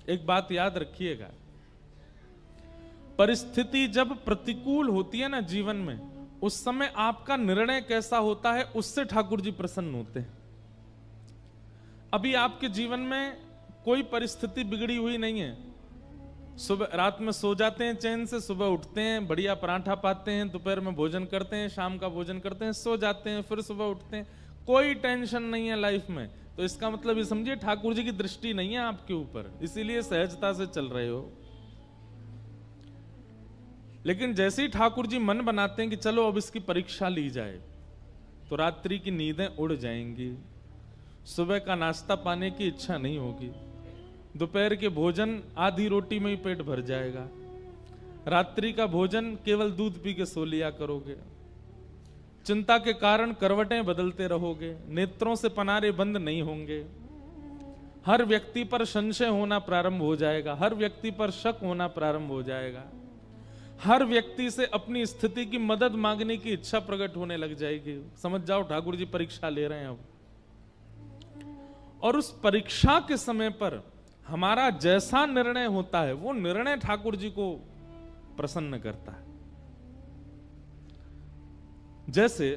एक बात याद रखिएगा, परिस्थिति जब प्रतिकूल होती है ना जीवन में, उस समय आपका निर्णय कैसा होता है उससे ठाकुर जी प्रसन्न होते हैं। अभी आपके जीवन में कोई परिस्थिति बिगड़ी हुई नहीं है, सुबह रात में सो जाते हैं चैन से, सुबह उठते हैं, बढ़िया पराठा पाते हैं, दोपहर में भोजन करते हैं, शाम का भोजन करते हैं, सो जाते हैं, फिर सुबह उठते हैं, कोई टेंशन नहीं है लाइफ में। तो इसका मतलब ये समझिए ठाकुर जी की दृष्टि नहीं है आपके ऊपर, इसीलिए सहजता से चल रहे हो। लेकिन जैसे ही ठाकुर जी मन बनाते हैं कि चलो अब इसकी परीक्षा ली जाए, तो रात्रि की नींदें उड़ जाएंगी, सुबह का नाश्ता पाने की इच्छा नहीं होगी, दोपहर के भोजन आधी रोटी में ही पेट भर जाएगा, रात्रि का भोजन केवल दूध पी के सो लिया करोगे, चिंता के कारण करवटें बदलते रहोगे, नेत्रों से पनारे बंद नहीं होंगे, हर व्यक्ति पर संशय होना प्रारंभ हो जाएगा, हर व्यक्ति पर शक होना प्रारंभ हो जाएगा, हर व्यक्ति से अपनी स्थिति की मदद मांगने की इच्छा प्रकट होने लग जाएगी। समझ जाओ ठाकुर जी परीक्षा ले रहे हैं अब। और उस परीक्षा के समय पर हमारा जैसा निर्णय होता है वो निर्णय ठाकुर जी को प्रसन्न करता है। जैसे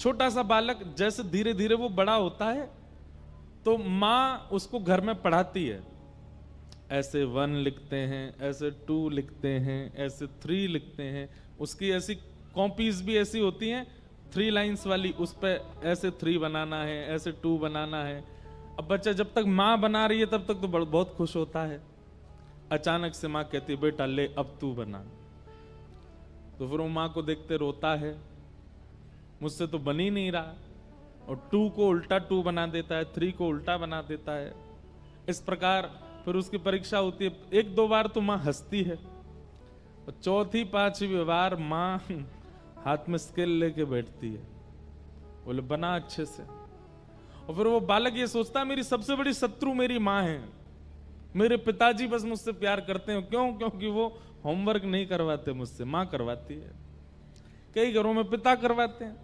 छोटा सा बालक जैसे धीरे धीरे वो बड़ा होता है तो मां उसको घर में पढ़ाती है, ऐसे 1 लिखते हैं, ऐसे 2 लिखते हैं, ऐसे 3 लिखते हैं, उसकी ऐसी कॉपीज भी ऐसी होती हैं 3 लाइंस वाली, उस पे ऐसे 3 बनाना है, ऐसे 2 बनाना है। अब बच्चा जब तक माँ बना रही है तब तक तो बहुत खुश होता है, अचानक से माँ कहती है बेटा ले अब तू बना, तो फिर वो माँ को देखते रोता है, मुझसे तो बन ही नहीं रहा, और 2 को उल्टा 2 बना देता है, 3 को उल्टा बना देता है। इस प्रकार फिर उसकी परीक्षा होती है, 1-2 बार तो माँ हंसती है, और 4थी-5वीं बार माँ हाथ में स्केल लेके बैठती है, बोले बना अच्छे से। और फिर वो बालक ये सोचता है मेरी सबसे बड़ी शत्रु मेरी माँ है, मेरे पिताजी बस मुझसे प्यार करते हैं, क्यों? क्योंकि वो होमवर्क नहीं करवाते मुझसे, माँ करवाती है। कई घरों में पिता करवाते हैं।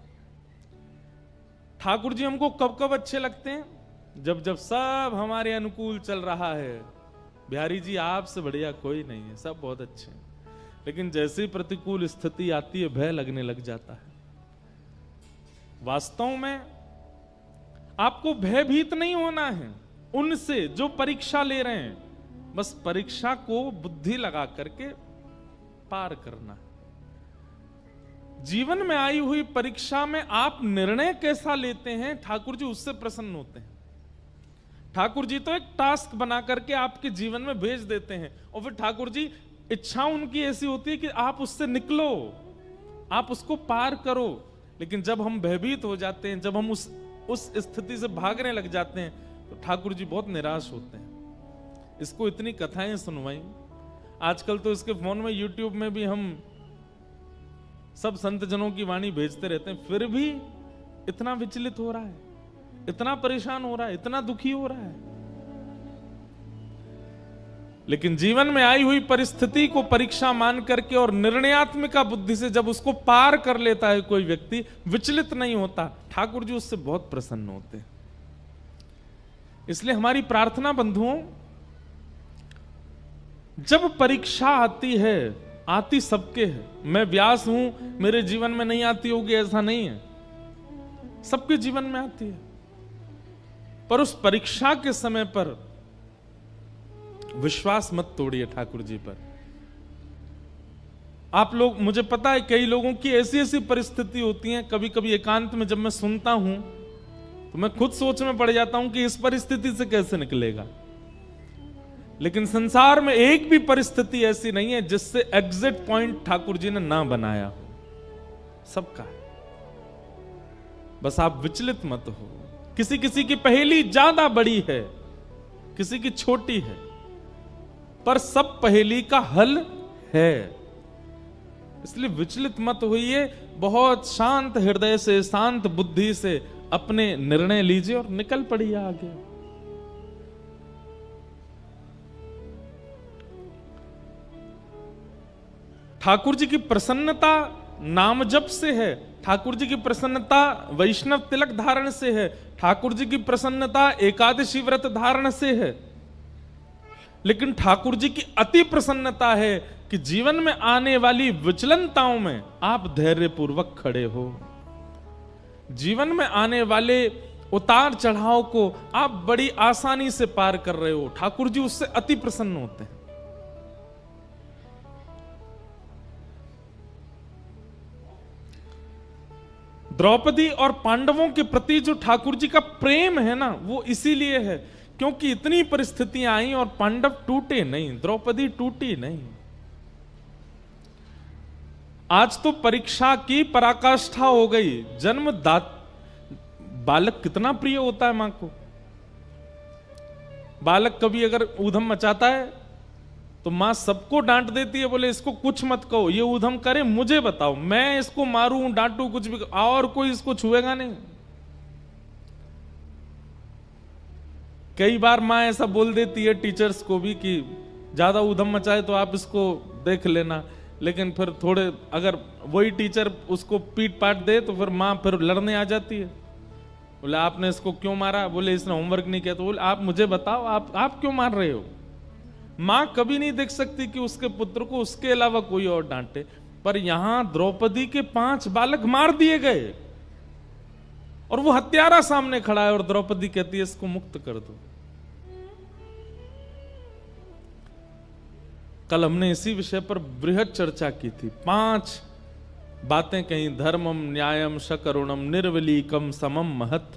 ठाकुर जी हमको कब कब अच्छे लगते हैं? जब जब सब हमारे अनुकूल चल रहा है। बिहारी जी आपसे बढ़िया कोई नहीं है, सब बहुत अच्छे हैं। लेकिन जैसे ही प्रतिकूल स्थिति आती है भय लगने लग जाता है। वास्तव में आपको भयभीत नहीं होना है उनसे जो परीक्षा ले रहे हैं, बस परीक्षा को बुद्धि लगा करके पार करना है। जीवन में आई हुई परीक्षा में आप निर्णय कैसा लेते हैं ठाकुर जी उससे प्रसन्न होते हैं। ठाकुर जी तो एक टास्क बना करके आपके जीवन में भेज देते हैं, और फिर ठाकुर जी इच्छा उनकी ऐसी होती है कि आप उससे निकलो, आप उसको पार करो। लेकिन जब हम भयभीत हो जाते हैं, जब हम उस स्थिति से भागने लग जाते हैं, तो ठाकुर जी बहुत निराश होते हैं। इसको इतनी कथाएं सुनवाई, आजकल तो इसके फोन में यूट्यूब में भी हम सब संत जनों की वाणी भेजते रहते हैं, फिर भी इतना विचलित हो रहा है, इतना परेशान हो रहा है, इतना दुखी हो रहा है। लेकिन जीवन में आई हुई परिस्थिति को परीक्षा मान करके और निर्णयात्मिका बुद्धि से जब उसको पार कर लेता है कोई व्यक्ति, विचलित नहीं होता, ठाकुर जी उससे बहुत प्रसन्न होते हैं। इसलिए हमारी प्रार्थना बंधुओं, जब परीक्षा आती है, आती सबके है, मैं व्यास हूं मेरे जीवन में नहीं आती होगी ऐसा नहीं है, सबके जीवन में आती है। पर उस परीक्षा के समय पर विश्वास मत तोड़िए ठाकुर जी पर। आप लोग, मुझे पता है कई लोगों की ऐसी ऐसी परिस्थिति होती है, कभी कभी एकांत में जब मैं सुनता हूं तो मैं खुद सोच में पड़ जाता हूं कि इस परिस्थिति से कैसे निकलेगा। लेकिन संसार में एक भी परिस्थिति ऐसी नहीं है जिससे एग्जिट पॉइंट ठाकुर जी ने ना बनाया हो, सबका है। बस आप विचलित मत हो। किसी किसी की पहेली ज्यादा बड़ी है, किसी की छोटी है, पर सब पहेली का हल है। इसलिए विचलित मत होइए, बहुत शांत हृदय से, शांत बुद्धि से अपने निर्णय लीजिए और निकल पड़िए आगे। ठाकुर जी की प्रसन्नता नाम जप से है, ठाकुर जी की प्रसन्नता वैष्णव तिलक धारण से है, ठाकुर जी की प्रसन्नता एकादशी व्रत धारण से है। लेकिन ठाकुर जी की अति प्रसन्नता है कि जीवन में आने वाली विचलनताओं में आप धैर्य पूर्वक खड़े हो। जीवन में आने वाले उतार चढ़ाव को आप बड़ी आसानी से पार कर रहे हो। ठाकुर जी उससे अति प्रसन्न होते हैं। द्रौपदी और पांडवों के प्रति जो ठाकुर जी का प्रेम है ना, वो इसीलिए है क्योंकि इतनी परिस्थितियां आई और पांडव टूटे नहीं, द्रौपदी टूटी नहीं। आज तो परीक्षा की पराकाष्ठा हो गई। बालक कितना प्रिय होता है मां को। बालक कभी अगर ऊधम मचाता है तो मां सबको डांट देती है, बोले इसको कुछ मत कहो, ये ऊधम करे मुझे बताओ, मैं इसको मारूं डांटू कुछ भी, और कोई इसको छुएगा नहीं। कई बार मां ऐसा बोल देती है टीचर्स को भी कि ज्यादा ऊधम मचाए तो आप इसको देख लेना, लेकिन फिर थोड़े अगर वही टीचर उसको पीट पाट दे तो फिर मां फिर लड़ने आ जाती है। बोले आपने इसको क्यों मारा, बोले इसने होमवर्क नहीं किया, तो बोले आप मुझे बताओ आप क्यों मार रहे हो। मां कभी नहीं देख सकती कि उसके पुत्र को उसके अलावा कोई और डांटे, पर यहां द्रौपदी के 5 बालक मार दिए गए और वो हत्यारा सामने खड़ा है और द्रौपदी कहती है इसको मुक्त कर दो। कल हमने इसी विषय पर बृहद चर्चा की थी। 5 बातें कहीं, धर्मम न्यायम शकरुणम निर्वलीकम समम महत।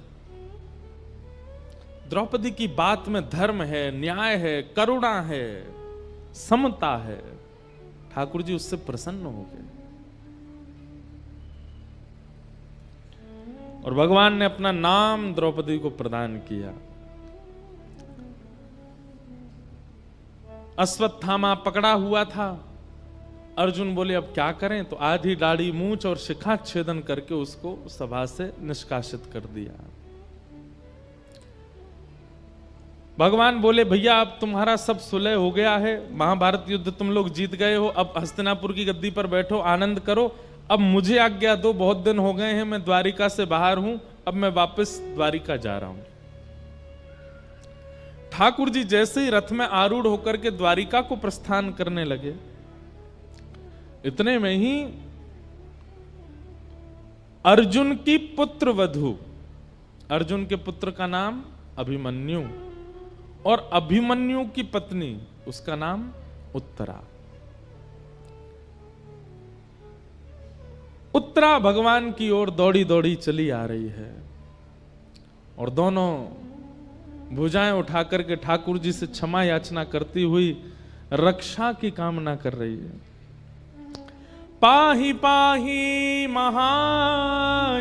द्रौपदी की बात में धर्म है, न्याय है, करुणा है, समता है। ठाकुर जी उससे प्रसन्न हो गए और भगवान ने अपना नाम द्रौपदी को प्रदान किया। अश्वत्थामा पकड़ा हुआ था। अर्जुन बोले अब क्या करें, तो आधी दाढ़ी मूंछ और शिखा छेदन करके उसको सभा से निष्कासित कर दिया। भगवान बोले भैया अब तुम्हारा सब सुलह हो गया है, महाभारत युद्ध तुम लोग जीत गए हो, अब हस्तिनापुर की गद्दी पर बैठो, आनंद करो। अब मुझे आज्ञा दो, बहुत दिन हो गए हैं मैं द्वारिका से बाहर हूं, अब मैं वापस द्वारिका जा रहा हूं। ठाकुर जी जैसे ही रथ में आरूढ़ होकर के द्वारिका को प्रस्थान करने लगे, इतने में ही अर्जुन की पुत्र वधू, अर्जुन के पुत्र का नाम अभिमन्यु और अभिमन्यु की पत्नी उसका नाम उत्तरा। उत्तरा भगवान की ओर दौड़ी दौड़ी चली आ रही है और दोनों भुजाएं उठा करके ठाकुर जी से क्षमा याचना करती हुई रक्षा की कामना कर रही है। पाहि पाहि महायोगिन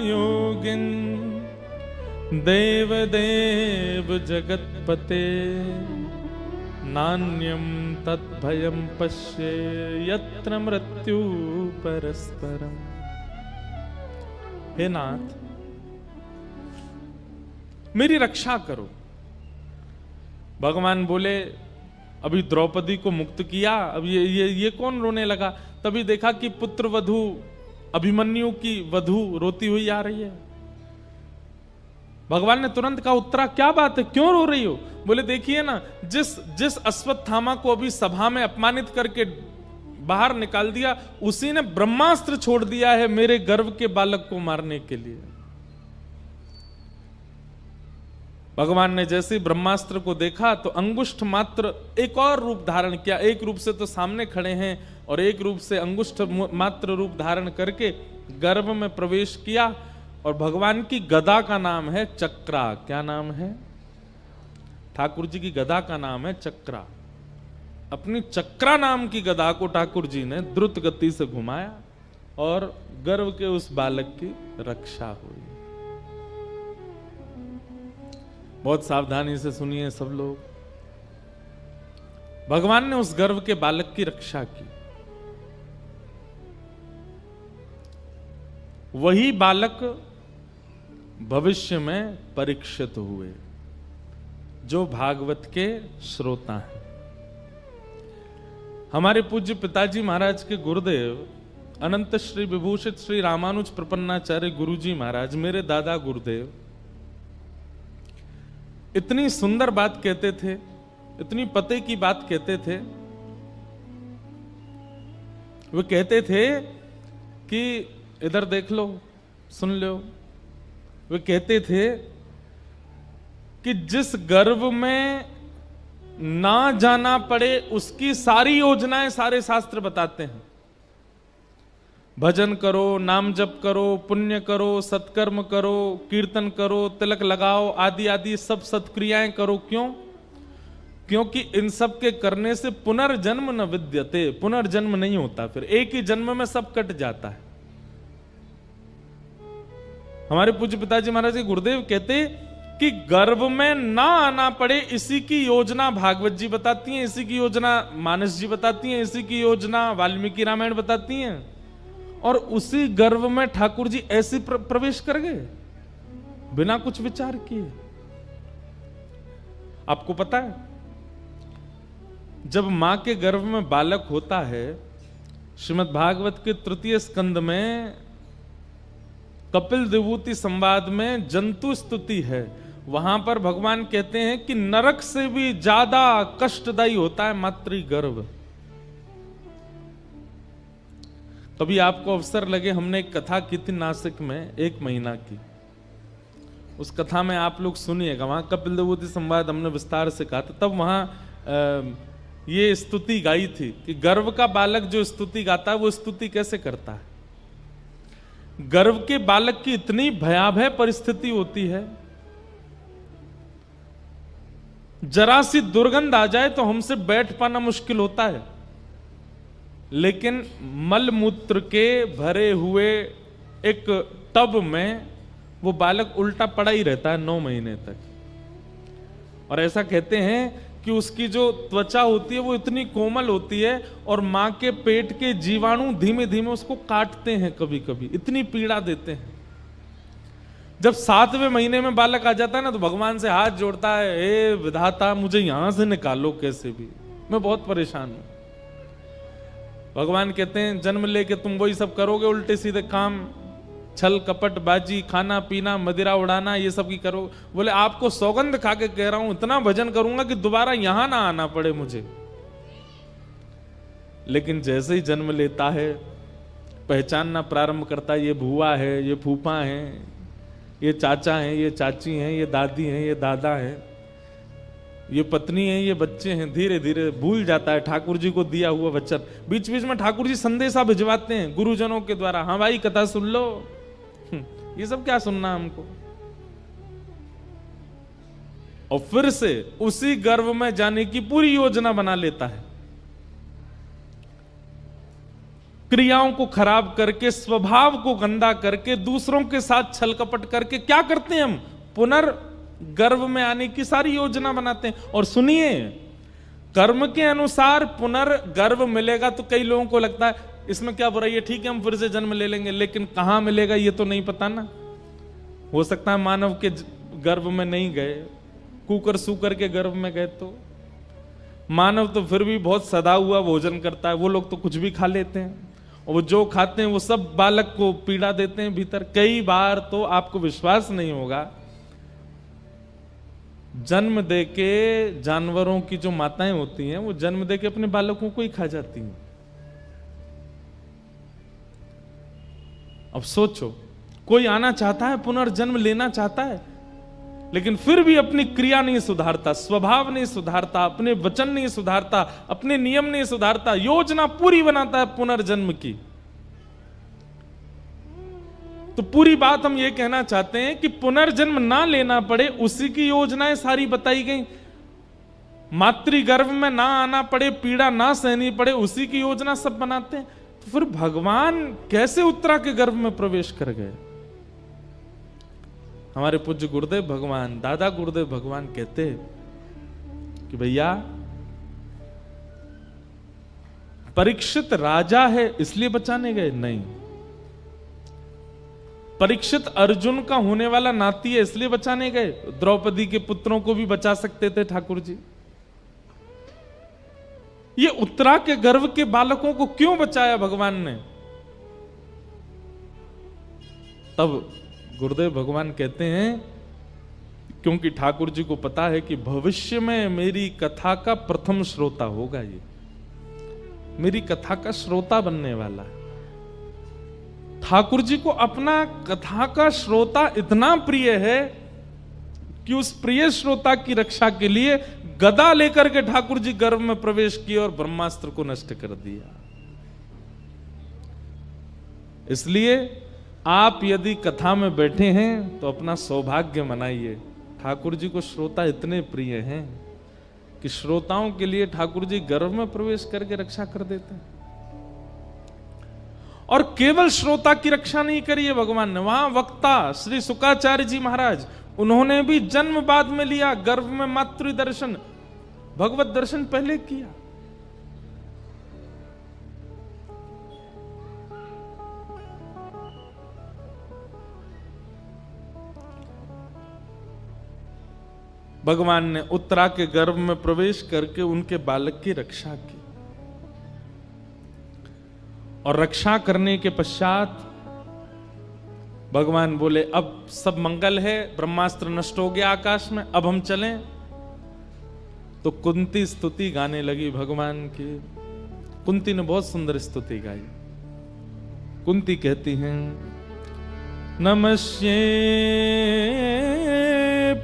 देव देव जगतपते नान्यम तद्भयम पश्ये यत्र मृत्यु परस्परम। हे नाथ मेरी रक्षा करो। भगवान बोले अभी द्रौपदी को मुक्त किया, अब ये कौन रोने लगा। तभी देखा कि पुत्र वधू अभिमन्यु की वधू रोती हुई आ रही है। भगवान ने तुरंत कहा उत्तरा क्या बात है, क्यों रो रही हो। बोले देखिए ना, जिस अश्वत्थामा को अभी सभा में अपमानित करके बाहर निकाल दिया, उसी ने ब्रह्मास्त्र छोड़ दिया है मेरे गर्भ के बालक को मारने के लिए। भगवान ने जैसे ही ब्रह्मास्त्र को देखा तो अंगुष्ठ मात्र एक और रूप धारण किया। एक रूप से तो सामने खड़े हैं और एक रूप से अंगुष्ठ मात्र रूप धारण करके गर्भ में प्रवेश किया और भगवान की गदा का नाम है चक्रा। क्या नाम है? ठाकुर जी की गदा का नाम है चक्रा। अपनी चक्रा नाम की गदा को ठाकुर जी ने द्रुत गति से घुमाया और गर्भ के उस बालक की रक्षा हुई। बहुत सावधानी से सुनिए सब लोग। भगवान ने उस गर्भ के बालक की रक्षा की। वही बालक भविष्य में परीक्षित हुए, जो भागवत के श्रोता हैं। हमारे पूज्य पिताजी महाराज के गुरुदेव अनंत श्री विभूषित श्री रामानुज प्रपन्नाचार्य गुरुजी महाराज, मेरे दादा गुरुदेव, इतनी सुंदर बात कहते थे, इतनी पते की बात कहते थे। वे कहते थे कि इधर देख लो, सुन लो। वे कहते थे कि जिस गर्भ में ना जाना पड़े उसकी सारी योजनाएं सारे शास्त्र बताते हैं। भजन करो, नाम जप करो, पुण्य करो, सत्कर्म करो, कीर्तन करो, तिलक लगाओ, आदि आदि सब सत्क्रियाएं करो। क्यों? क्योंकि इन सब के करने से पुनर्जन्म न विद्यते, पुनर्जन्म नहीं होता, फिर एक ही जन्म में सब कट जाता है। हमारे पूज्य पिताजी महाराज जी गुरुदेव कहते कि गर्भ में ना आना पड़े, इसी की योजना भागवत जी बताती हैं, इसी की योजना मानस जी बताती हैं, इसी की योजना वाल्मीकि रामायण बताती हैं। और उसी गर्भ में ठाकुर जी ऐसे प्रवेश कर गए बिना कुछ विचार किए। आपको पता है, जब मां के गर्भ में बालक होता है, श्रीमद् भागवत के तृतीय स्कंद में कपिल विभूति संवाद में जंतु स्तुति है। वहां पर भगवान कहते हैं कि नरक से भी ज्यादा कष्टदायी होता है मातृगर्भ। कभी आपको अवसर लगे, हमने एक कथा की थी नासिक में 1 महीना की, उस कथा में आप लोग सुनिएगा। वहां कपिल विभूति संवाद हमने विस्तार से कहा था। तब वहां ये स्तुति गाई थी कि गर्भ का बालक जो स्तुति गाता है वो स्तुति कैसे करता है। गर्भ के बालक की इतनी भयावह परिस्थिति होती है, जरा सी दुर्गंध आ जाए तो हमसे बैठ पाना मुश्किल होता है, लेकिन मल मूत्र के भरे हुए एक टब में वो बालक उल्टा पड़ा ही रहता है 9 महीने तक। और ऐसा कहते हैं कि उसकी जो त्वचा होती है वो इतनी कोमल होती है और मां के पेट के जीवाणु धीमे धीमे उसको काटते हैं, कभी कभी इतनी पीड़ा देते हैं। जब 7वें महीने में बालक आ जाता है ना, तो भगवान से हाथ जोड़ता है, हे विधाता मुझे यहां से निकालो कैसे भी, मैं बहुत परेशान हूं। भगवान कहते हैं जन्म लेके तुम वही सब करोगे, उल्टे सीधे काम, छल कपट बाजी, खाना पीना, मदिरा उड़ाना, ये सब की करो। बोले आपको सौगंध खा के कह रहा हूं, इतना भजन करूंगा कि दोबारा यहां ना आना पड़े मुझे। लेकिन जैसे ही जन्म लेता है, पहचानना प्रारंभ करता है, ये भूआ है, ये फूफा है, ये चाचा हैं, ये चाची हैं, ये दादी हैं, ये दादा हैं, ये पत्नी है, ये बच्चे हैं। धीरे धीरे भूल जाता है ठाकुर जी को दिया हुआ वचन। बीच बीच में ठाकुर जी संदेशा भिजवाते हैं गुरुजनों के द्वारा, हाँ भाई कथा सुन लो। ये सब क्या सुनना हमको। और फिर से उसी गर्भ में जाने की पूरी योजना बना लेता है, क्रियाओं को खराब करके, स्वभाव को गंदा करके, दूसरों के साथ छल कपट करके क्या करते हैं हम, पुनर्गर्भ में आने की सारी योजना बनाते हैं। और सुनिए, कर्म के अनुसार पुनर्गर्भ मिलेगा तो कई लोगों को लगता है इसमें क्या बुराई है, ठीक है हम फिर से जन्म ले लेंगे, लेकिन कहां मिलेगा ये तो नहीं पता ना। हो सकता है मानव के गर्भ में नहीं गए, कुकर सूकर के गर्भ में गए, तो मानव तो फिर भी बहुत सदा हुआ भोजन करता है, वो लोग तो कुछ भी खा लेते हैं, और वो जो खाते हैं वो सब बालक को पीड़ा देते हैं भीतर। कई बार तो आपको विश्वास नहीं होगा, जन्म दे के जानवरों की जो माताएं होती हैं वो जन्म दे के अपने बालकों को ही खा जाती हैं। अब सोचो, कोई आना चाहता है, पुनर्जन्म लेना चाहता है, लेकिन फिर भी अपनी क्रिया नहीं सुधारता, स्वभाव नहीं सुधारता, अपने वचन नहीं सुधारता, अपने नियम नहीं सुधारता, योजना पूरी बनाता है पुनर्जन्म की। तो पूरी बात हम ये कहना चाहते हैं कि पुनर्जन्म ना लेना पड़े, उसी की योजनाएं सारी बताई गई। मातृगर्भ में ना आना पड़े, पीड़ा ना सहनी पड़े, उसी की योजना सब बनाते हैं। तो फिर भगवान कैसे उत्तरा के गर्भ में प्रवेश कर गए। हमारे पूज्य गुरुदेव भगवान, दादा गुरुदेव भगवान कहते कि भैया परीक्षित राजा है इसलिए बचाने गए नहीं, परीक्षित अर्जुन का होने वाला नाती है इसलिए बचाने गए। द्रौपदी के पुत्रों को भी बचा सकते थे ठाकुर जी। ये उत्तरा के गर्भ के बालकों को क्यों बचाया भगवान ने? तब गुरुदेव भगवान कहते हैं, क्योंकि ठाकुर जी को पता है कि भविष्य में मेरी कथा का प्रथम श्रोता होगा, ये मेरी कथा का श्रोता बनने वाला है। ठाकुर जी को अपना कथा का श्रोता इतना प्रिय है कि उस प्रिय श्रोता की रक्षा के लिए गदा लेकर के ठाकुर जी गर्भ में प्रवेश किए और ब्रह्मास्त्र को नष्ट कर दिया। इसलिए आप यदि कथा में बैठे हैं तो अपना सौभाग्य मनाइए। ठाकुर जी को श्रोता इतने प्रिय हैं कि श्रोताओं के लिए ठाकुर जी गर्भ में प्रवेश करके रक्षा कर देते हैं। और केवल श्रोता की रक्षा नहीं करी है भगवान ने, वहां वक्ता श्री शुकाचार्य जी महाराज, उन्होंने भी जन्म बाद में लिया, गर्भ में मातृ दर्शन, भगवत दर्शन पहले किया। भगवान ने उत्तरा के गर्भ में प्रवेश करके उनके बालक की रक्षा की, और रक्षा करने के पश्चात भगवान बोले अब सब मंगल है, ब्रह्मास्त्र नष्ट हो गया आकाश में, अब हम चलें। तो कुंती स्तुति गाने लगी भगवान की। कुंती ने बहुत सुंदर स्तुति गाई। कुंती कहती हैं, नमस्ये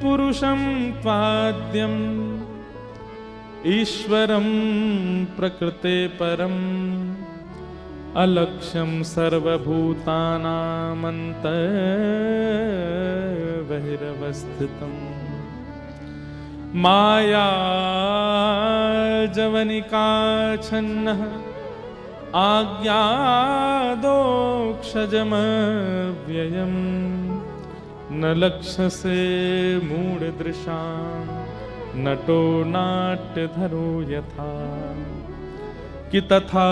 पुरुषं त्वाद्यं ईश्वरं प्रकृते परम अलक्ष्यं सर्वभूतानामन्तर्बहिरवस्थितं माया जवनिकाच्छन्नः आज्ञादोक्षजमव्ययम् न लक्ष्यसे मूढदृशां नटो नाट्यधरो यथा कि तथा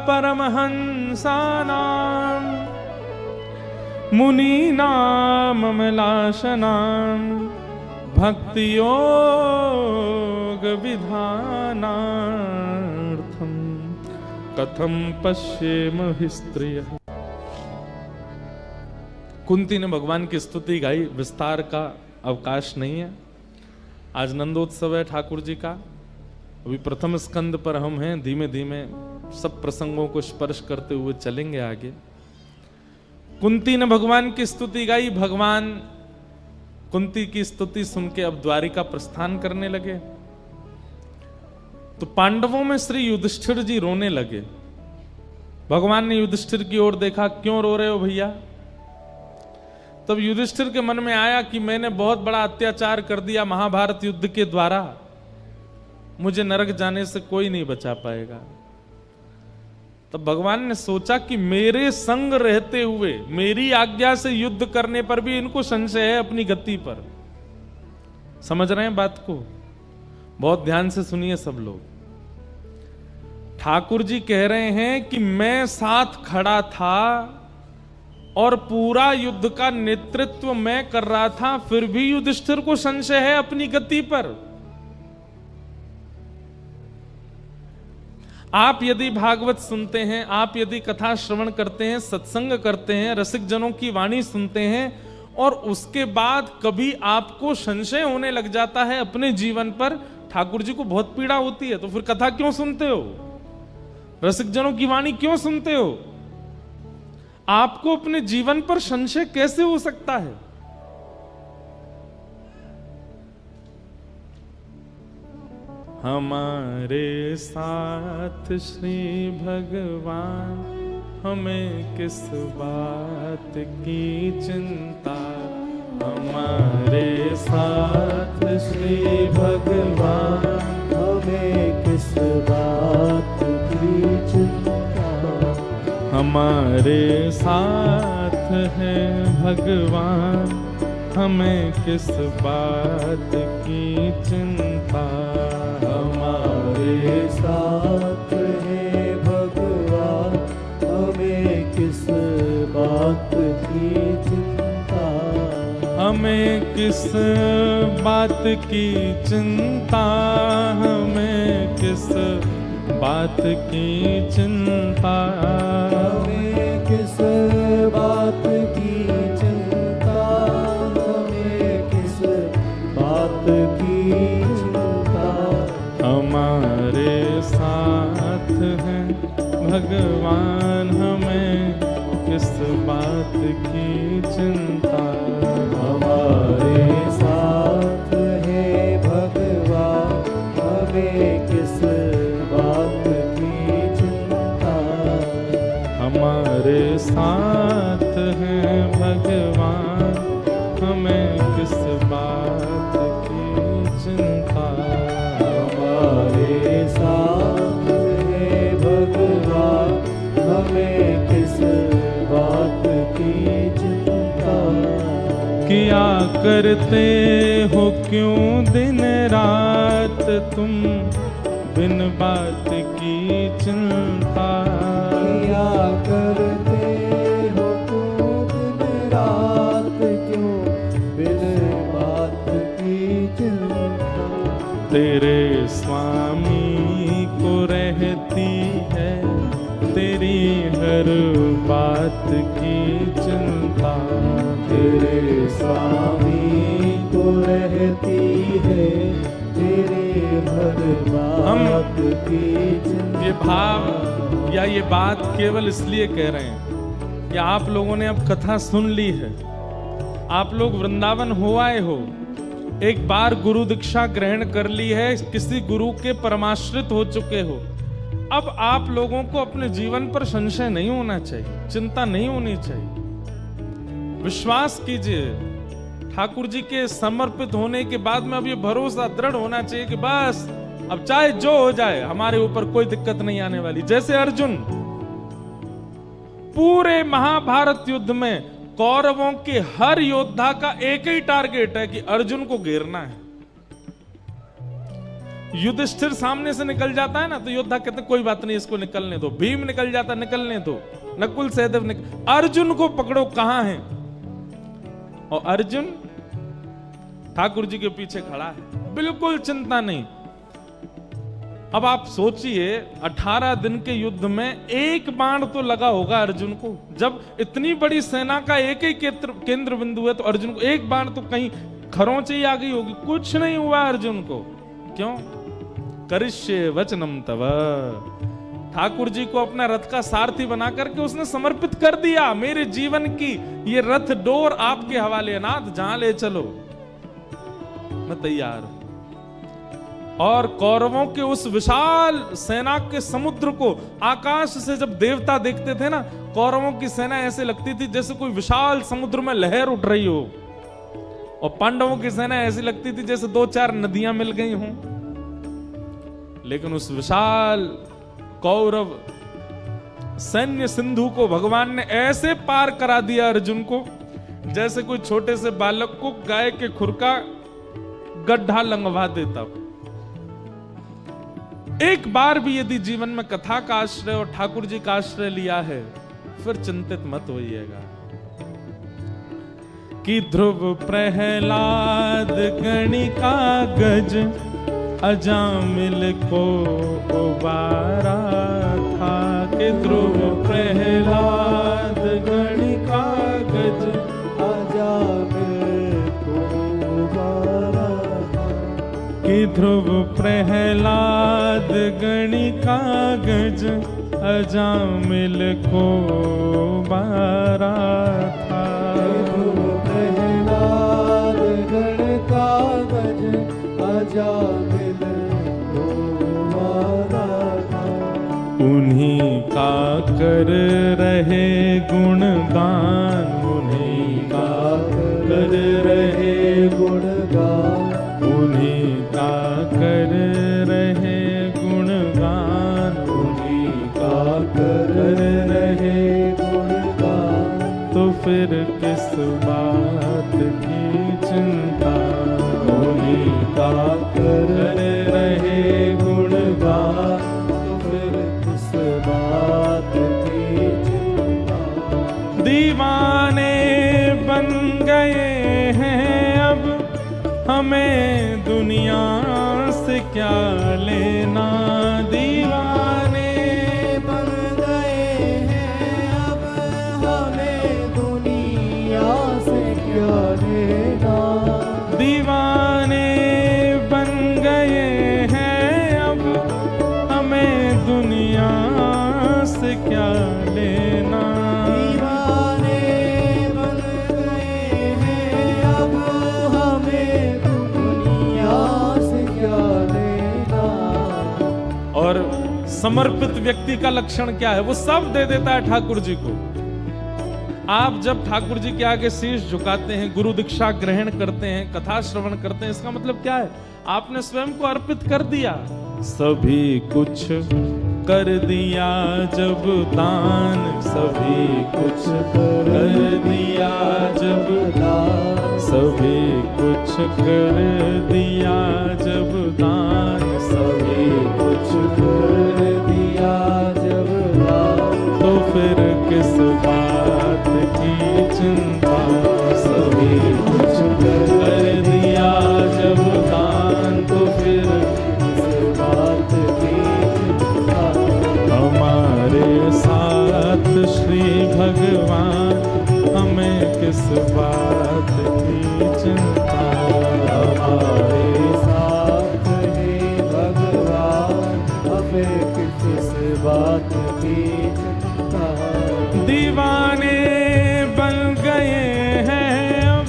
परमहंसानां मुनीनाममलाशनां भक्तियोग विधानार्थं कथं पश्येम हि स्त्रियः। कुंती ने भगवान की स्तुति गाई। विस्तार का अवकाश नहीं है, आज नंदोत्सव है ठाकुर जी का। अभी प्रथम स्कंद पर हम हैं, धीमे धीमे सब प्रसंगों को स्पर्श करते हुए चलेंगे आगे। कुंती ने भगवान की स्तुति गाई। भगवान कुंती की स्तुति सुन के अब द्वारिका प्रस्थान करने लगे। तो पांडवों में श्री युधिष्ठिर जी रोने लगे। भगवान ने युधिष्ठिर की ओर देखा, क्यों रो रहे हो भैया? तब युधिष्ठिर के मन में आया कि मैंने बहुत बड़ा अत्याचार कर दिया महाभारत युद्ध के द्वारा, मुझे नरक जाने से कोई नहीं बचा पाएगा। तब भगवान ने सोचा कि मेरे संग रहते हुए, मेरी आज्ञा से युद्ध करने पर भी इनको संशय है अपनी गति पर। समझ रहे हैं बात को? बहुत ध्यान से सुनिए सब लोग। ठाकुर जी कह रहे हैं कि मैं साथ खड़ा था और पूरा युद्ध का नेतृत्व मैं कर रहा था, फिर भी युधिष्ठिर को संशय है अपनी गति पर। आप यदि भागवत सुनते हैं, आप यदि कथा श्रवण करते हैं, सत्संग करते हैं, रसिक जनों की वाणी सुनते हैं, और उसके बाद कभी आपको संशय होने लग जाता है अपने जीवन पर, ठाकुर जी को बहुत पीड़ा होती है, तो फिर कथा क्यों सुनते हो? रसिक जनों की वाणी क्यों सुनते हो? आपको अपने जीवन पर संशय कैसे हो सकता है? हमारे साथ श्री भगवान, हमें किस बात की चिंता। हमारे साथ श्री भगवान, हमें किस बात की चिंता। हमारे साथ है भगवान, हमें किस बात की चिंता। हमारे साथ है भगवान, हमें किस बात की चिंता। हमें किस बात की चिंता, हमें किस बात की चिंता। हमें बात की चिंता, हमें किस बात की चिंता। हमारे साथ हैं भगवान, हमें किस बात की चिंता। हमारे साथ है भगवान, हमें किस बात की चिंता। हमारे साथ हैं भगवान, हमें किस बात की चिंता। हमारे साथ है भगवान, हमें किस बात की चिंता। किया करते हो क्यों दिन रात तुम बिन बात की चिंता। किया करते हो तुम दिन रात क्यों बिन बात की चिंता। तेरे स्वामी को रहती है तेरी हर बात की चिंता। तेरे स्वामी को रहती है तेरी हर बात की चिंता। ये भाव या ये बात केवल इसलिए कह रहे हैं कि आप लोगों ने अब कथा सुन ली है, आप लोग वृंदावन हो आए हो, एक बार गुरु दीक्षा ग्रहण कर ली है, किसी गुरु के परमाश्रित हो चुके हो। अब आप लोगों को अपने जीवन पर संशय नहीं होना चाहिए, चिंता नहीं होनी चाहिए। विश्वास कीजिए, ठाकुर जी के समर्पित होने के बाद में अब ये भरोसा दृढ़ होना चाहिए कि बस अब चाहे जो हो जाए हमारे ऊपर कोई दिक्कत नहीं आने वाली। जैसे अर्जुन, पूरे महाभारत युद्ध में कौरवों के हर योद्धा का एक ही टारगेट है कि अर्जुन को घेरना है। युधिष्ठिर सामने से निकल जाता है ना तो योद्धा कहते कोई बात नहीं, इसको निकलने दो। भीम निकल जाता, निकलने दो। नकुल सहदेव अर्जुन को पकड़ो, कहां है? और अर्जुन ठाकुर जी के पीछे खड़ा है, बिल्कुल चिंता नहीं। अब आप सोचिए 18 दिन के युद्ध में एक बाण तो लगा होगा अर्जुन को। जब इतनी बड़ी सेना का एक ही केंद्र बिंदु है तो अर्जुन को एक बाण तो कहीं खरोंच ही आ गई होगी। कुछ नहीं हुआ अर्जुन को। क्यों? करिष्ये वचनम तव। ठाकुर जी को अपना रथ का सारथी बना करके उसने समर्पित कर दिया। मेरे जीवन की ये रथ डोर आपके हवाले, नाथ जहां ले चलो मैं तैयार हूं। और कौरवों के उस विशाल सेना के समुद्र को आकाश से जब देवता देखते थे ना, कौरवों की सेना ऐसे लगती थी जैसे कोई विशाल समुद्र में लहर उठ रही हो, और पांडवों की सेना ऐसी लगती थी जैसे 2-4 नदियां मिल गई हों। लेकिन उस विशाल कौरव सैन्य सिंधु को भगवान ने ऐसे पार करा दिया अर्जुन को, जैसे कोई छोटे से बालक को गाय के खुर का गड्ढा लंघवा देता। एक बार भी यदि जीवन में कथा का आश्रय और ठाकुर जी का आश्रय लिया है, फिर चिंतित मत होइएगा कि ध्रुव प्रहलाद गणिका गज अजामिल को उबारा था। कि ध्रुव प्रहलाद गणिका गज अजामिल को उबारा था। कि ध्रुव प्रहलाद गणिका गज अजामिल को उबारा था। ध्रुव प्रहलाद गणिका गज अजामिल को उबारा था। उन्हीं का कर रहे गुणगान, उन्हीं का कर रहे गुणगान, उन्हीं का कर रहे गुणगान, उन्हीं का कर रहे गुणगान। तो फिर किस बात की चिंता। उन्हीं का कर रहे गुणगान, तो फिर किस बात की चिंता। दीवाने बन गए हैं अब, हमें दुनिया से क्या लेना। दीवाने बन गए हैं अब, हमें समर्पित व्यक्ति का लक्षण क्या है, वो सब दे देता है ठाकुर जी को। आप जब ठाकुर जी के आगे शीश झुकाते हैं, गुरु दीक्षा ग्रहण करते हैं, कथा श्रवण करते हैं, इसका मतलब क्या है, आपने स्वयं को अर्पित कर दिया। सभी कुछ कर दिया जब दान, सभी कुछ कर दिया जब दान, सभी कुछ कर दिया जब दान, सभी कुछ कर दिया जब दान, तो फिर किस बात की चिंता। सभी कुछ कर दिया जब दान, तो फिर किस बात की चिंता। हमारे साथ श्री भगवान, हमें किस बात की चिंता। हमारे साथ ही भगवान, हमें किस बात की चिंता। दीवाने बन गए हैं अब,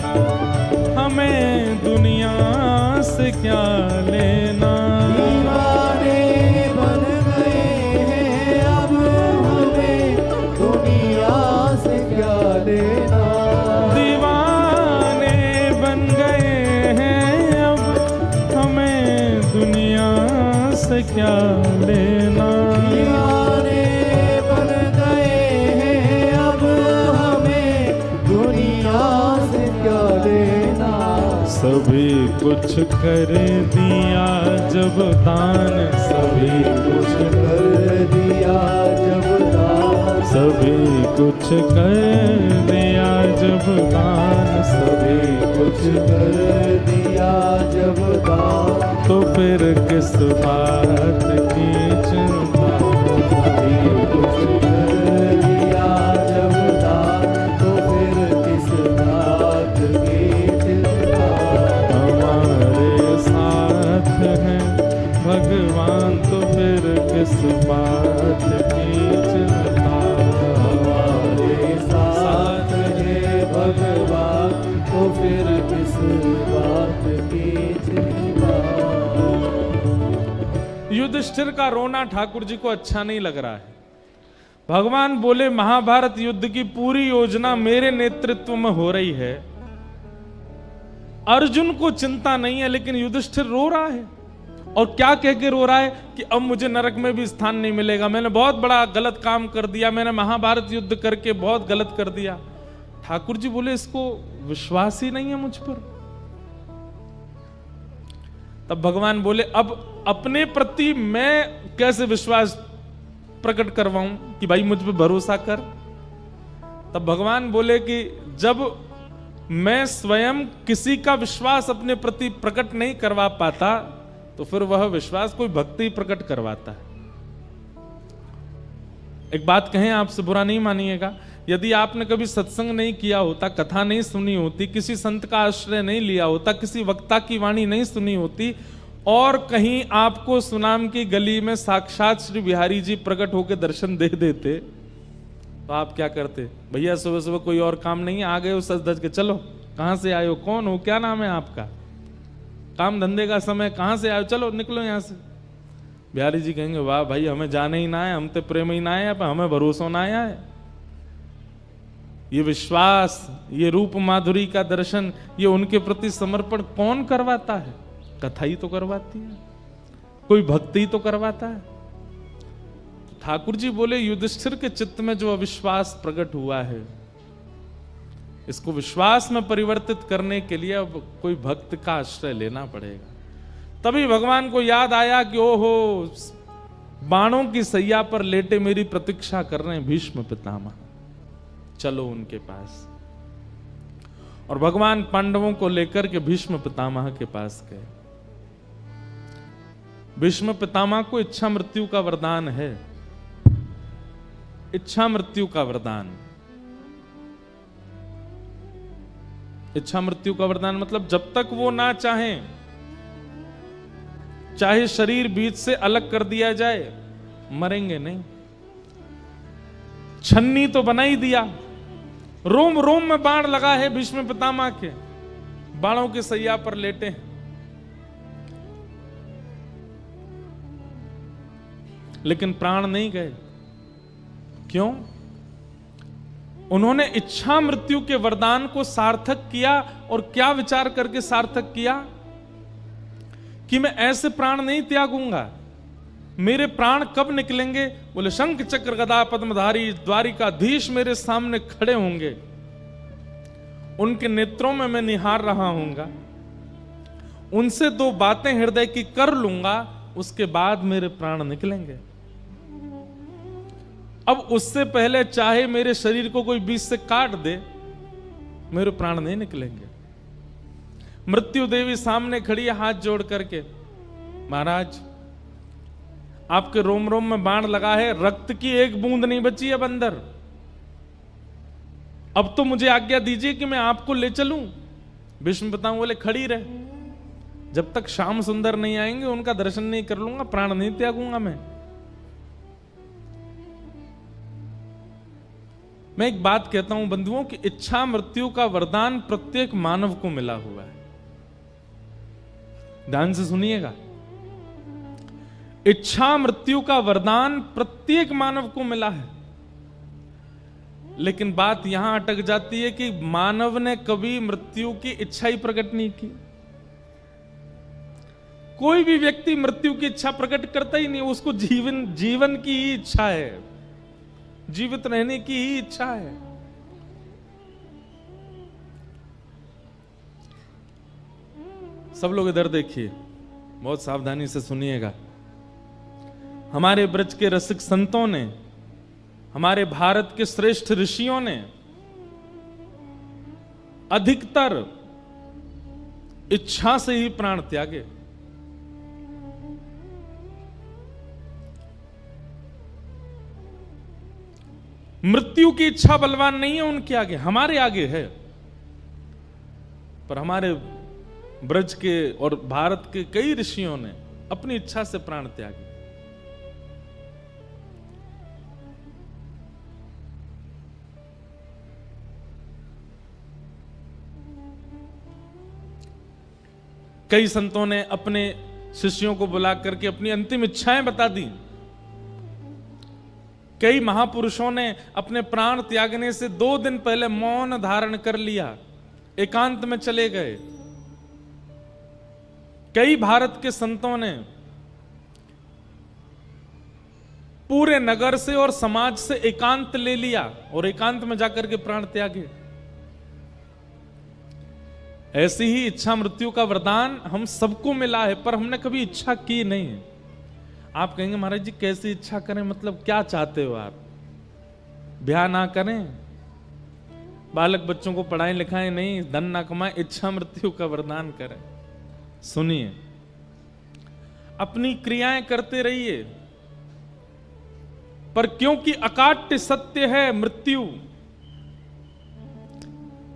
हमें दुनिया से क्या लेना। दीवाने बन गए हैं अब, हमें दुनिया से क्या लेना। दीवाने बन गए हैं अब, हमें दुनिया से क्या लेना। दीवाने बन गए हैं अब, हमें दुनिया से क्या लेना। सभी कुछ कर दिया जब दान, सभी कुछ कर दिया जब दान, सभी कुछ कर दिया जब दान, सभी कुछ कर दिया जब दान, तो फिर किस बात की चिंता। सभी कुछ कर दिया जब दान, तो फिर किस बात की चिंता। हमारे साथ हैं भगवान, तो फिर किस बात की चिंता। हमारे साथ है भगवान, तो फिर किस बात की चिंता। युधिष्ठिर का रोना ठाकुर जी को अच्छा नहीं लग रहा है। भगवान बोले, महाभारत युद्ध की पूरी योजना मेरे नेतृत्व में हो रही है, अर्जुन को चिंता नहीं है, लेकिन युधिष्ठिर रो रहा है। और क्या कह के रो रहा है कि अब मुझे नरक में भी स्थान नहीं मिलेगा, मैंने बहुत बड़ा गलत काम कर दिया, मैंने महाभारत युद्ध करके बहुत गलत कर दिया। ठाकुर जी बोले, इसको विश्वास ही नहीं है मुझ पर। तब भगवान बोले, अब अपने प्रति मैं कैसे विश्वास प्रकट करवाऊं कि भाई मुझ पे भरोसा कर। तब भगवान बोले कि जब मैं स्वयं किसी का विश्वास अपने प्रति प्रकट नहीं करवा पाता, तो फिर वह विश्वास कोई भक्ति प्रकट करवाता है। एक बात कहें, आपसे बुरा नहीं मानिएगा, यदि आपने कभी सत्संग नहीं किया होता, कथा नहीं सुनी होती, किसी संत का आश्रय नहीं लिया होता, किसी वक्ता की वाणी नहीं सुनी होती, और कहीं आपको सुनाम की गली में साक्षात श्री बिहारी जी प्रकट होकर दर्शन दे देते, तो आप क्या करते? भैया सुबह सुबह कोई और काम नहीं है, आ गए हो सज धज के, चलो कहां से आए हो, कौन हो, क्या नाम है आपका, काम धंधे का समय, कहां से आए हो, चलो निकलो यहां से। बिहारी जी कहेंगे, वाह भाई, हमें जाने ही ना है, हम तो प्रेम ही ना है, हमें भरोसा ना है। ये विश्वास, ये रूप माधुरी का दर्शन, ये उनके प्रति समर्पण कौन करवाता है? कथा ही तो करवाती है, कोई भक्ति तो करवाता है। ठाकुर जी बोले, युधिष्ठिर के चित्त में जो अविश्वास प्रकट हुआ है, इसको विश्वास में परिवर्तित करने के लिए अब कोई भक्त का आश्रय लेना पड़ेगा। तभी भगवान को याद आया कि ओहो, बाणों की सैया पर लेटे मेरी प्रतीक्षा कर रहे हैं भीष्म पितामह, चलो उनके पास। और भगवान पांडवों को लेकर के भीष्म पितामह के पास गए। भीष्म पितामह को इच्छा मृत्यु का वरदान है, इच्छा मृत्यु का वरदान। इच्छा मृत्यु का वरदान मतलब जब तक वो ना चाहें, चाहे शरीर बीच से अलग कर दिया जाए, मरेंगे नहीं। छन्नी तो बना ही दिया, रोम रोम में बाण लगा है भीष्म पितामह के, बाणों के सैया पर लेटे हैं। लेकिन प्राण नहीं गए। क्यों? उन्होंने इच्छा मृत्यु के वरदान को सार्थक किया। और क्या विचार करके सार्थक किया? कि मैं ऐसे प्राण नहीं त्यागूंगा। मेरे प्राण कब निकलेंगे? बोले शंख चक्र गदा पद्मधारी द्वारिकाधीश मेरे सामने खड़े होंगे, उनके नेत्रों में मैं निहार रहा हूंगा, उनसे दो बातें हृदय की कर लूंगा, उसके बाद मेरे प्राण निकलेंगे। अब उससे पहले चाहे मेरे शरीर को कोई बीच से काट दे, मेरे प्राण नहीं निकलेंगे। मृत्यु देवी सामने खड़ी है हाथ जोड़ करके, महाराज आपके रोम रोम में बाण लगा है, रक्त की एक बूंद नहीं बची है अंदर। अब तो मुझे आज्ञा दीजिए कि मैं आपको ले चलूं। विष्णु बताऊं बोले खड़ी रहे, जब तक श्याम सुंदर नहीं आएंगे उनका दर्शन नहीं कर लूंगा, प्राण नहीं त्यागूंगा मैं एक बात कहता हूं बंधुओं कि इच्छा मृत्यु का वरदान प्रत्येक मानव को मिला हुआ है। ध्यान से सुनिएगा, इच्छा मृत्यु का वरदान प्रत्येक मानव को मिला है। लेकिन बात यहां अटक जाती है कि मानव ने कभी मृत्यु की इच्छा ही प्रकट नहीं की। कोई भी व्यक्ति मृत्यु की इच्छा प्रकट करता ही नहीं, उसको जीवन की ही इच्छा है, जीवित रहने की ही इच्छा है। सब लोग इधर देखिए, बहुत सावधानी से सुनिएगा। हमारे ब्रज के रसिक संतों ने, हमारे भारत के श्रेष्ठ ऋषियों ने अधिकतर इच्छा से ही प्राण त्यागे। मृत्यु की इच्छा बलवान नहीं है उनके आगे, हमारे आगे है। पर हमारे ब्रज के और भारत के कई ऋषियों ने अपनी इच्छा से प्राण त्यागे। कई संतों ने अपने शिष्यों को बुला करके अपनी अंतिम इच्छाएं बता दी। कई महापुरुषों ने अपने प्राण त्यागने से 2 दिन पहले मौन धारण कर लिया, एकांत में चले गए। कई भारत के संतों ने पूरे नगर से और समाज से एकांत ले लिया और एकांत में जाकर के प्राण त्यागे। ऐसी ही इच्छा मृत्यु का वरदान हम सबको मिला है, पर हमने कभी इच्छा की नहीं है। आप कहेंगे महाराज जी कैसी इच्छा करें, मतलब क्या चाहते हो आप? ब्याह ना करें, बालक बच्चों को पढ़ाएं लिखाएं नहीं, धन ना कमाएं, इच्छा मृत्यु का वरदान करें। सुनिए, अपनी क्रियाएं करते रहिए, पर क्योंकि अकाट्य सत्य है मृत्यु,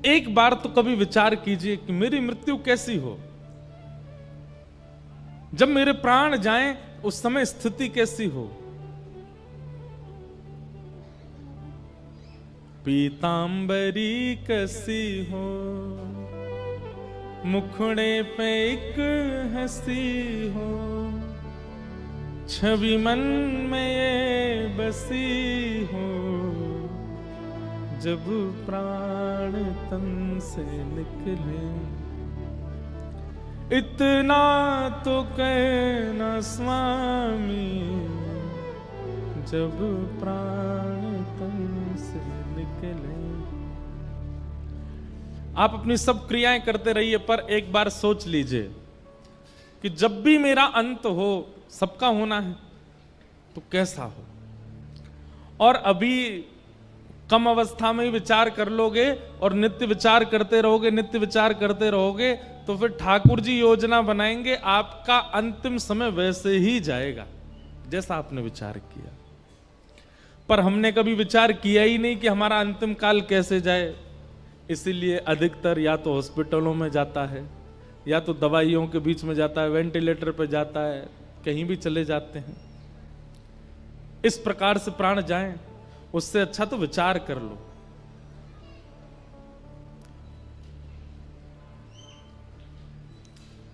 एक बार तो कभी विचार कीजिए कि मेरी मृत्यु कैसी हो, जब मेरे प्राण जाएं उस समय स्थिति कैसी हो। पीतांबरी कैसी हो, मुखड़े पे एक हंसी हो, छवि मन में ये बसी हो, जब प्राण तन से निकले। इतना तो कहना स्वामी, जब प्राण तन से निकले। आप अपनी सब क्रियाएं करते रहिए, पर एक बार सोच लीजिए कि जब भी मेरा अंत हो, सबका होना है, तो कैसा हो। और अभी कम अवस्था में ही विचार कर लोगे और नित्य विचार करते रहोगे, नित्य विचार करते रहोगे, तो फिर ठाकुर जी योजना बनाएंगे, आपका अंतिम समय वैसे ही जाएगा जैसा आपने विचार किया। पर हमने कभी विचार किया ही नहीं कि हमारा अंतिम काल कैसे जाए। इसीलिए अधिकतर या तो हॉस्पिटलों में जाता है, या तो दवाइयों के बीच में जाता है, वेंटिलेटर पर जाता है, कहीं भी चले जाते हैं। इस प्रकार से प्राण जाएं, उससे अच्छा तो विचार कर लो।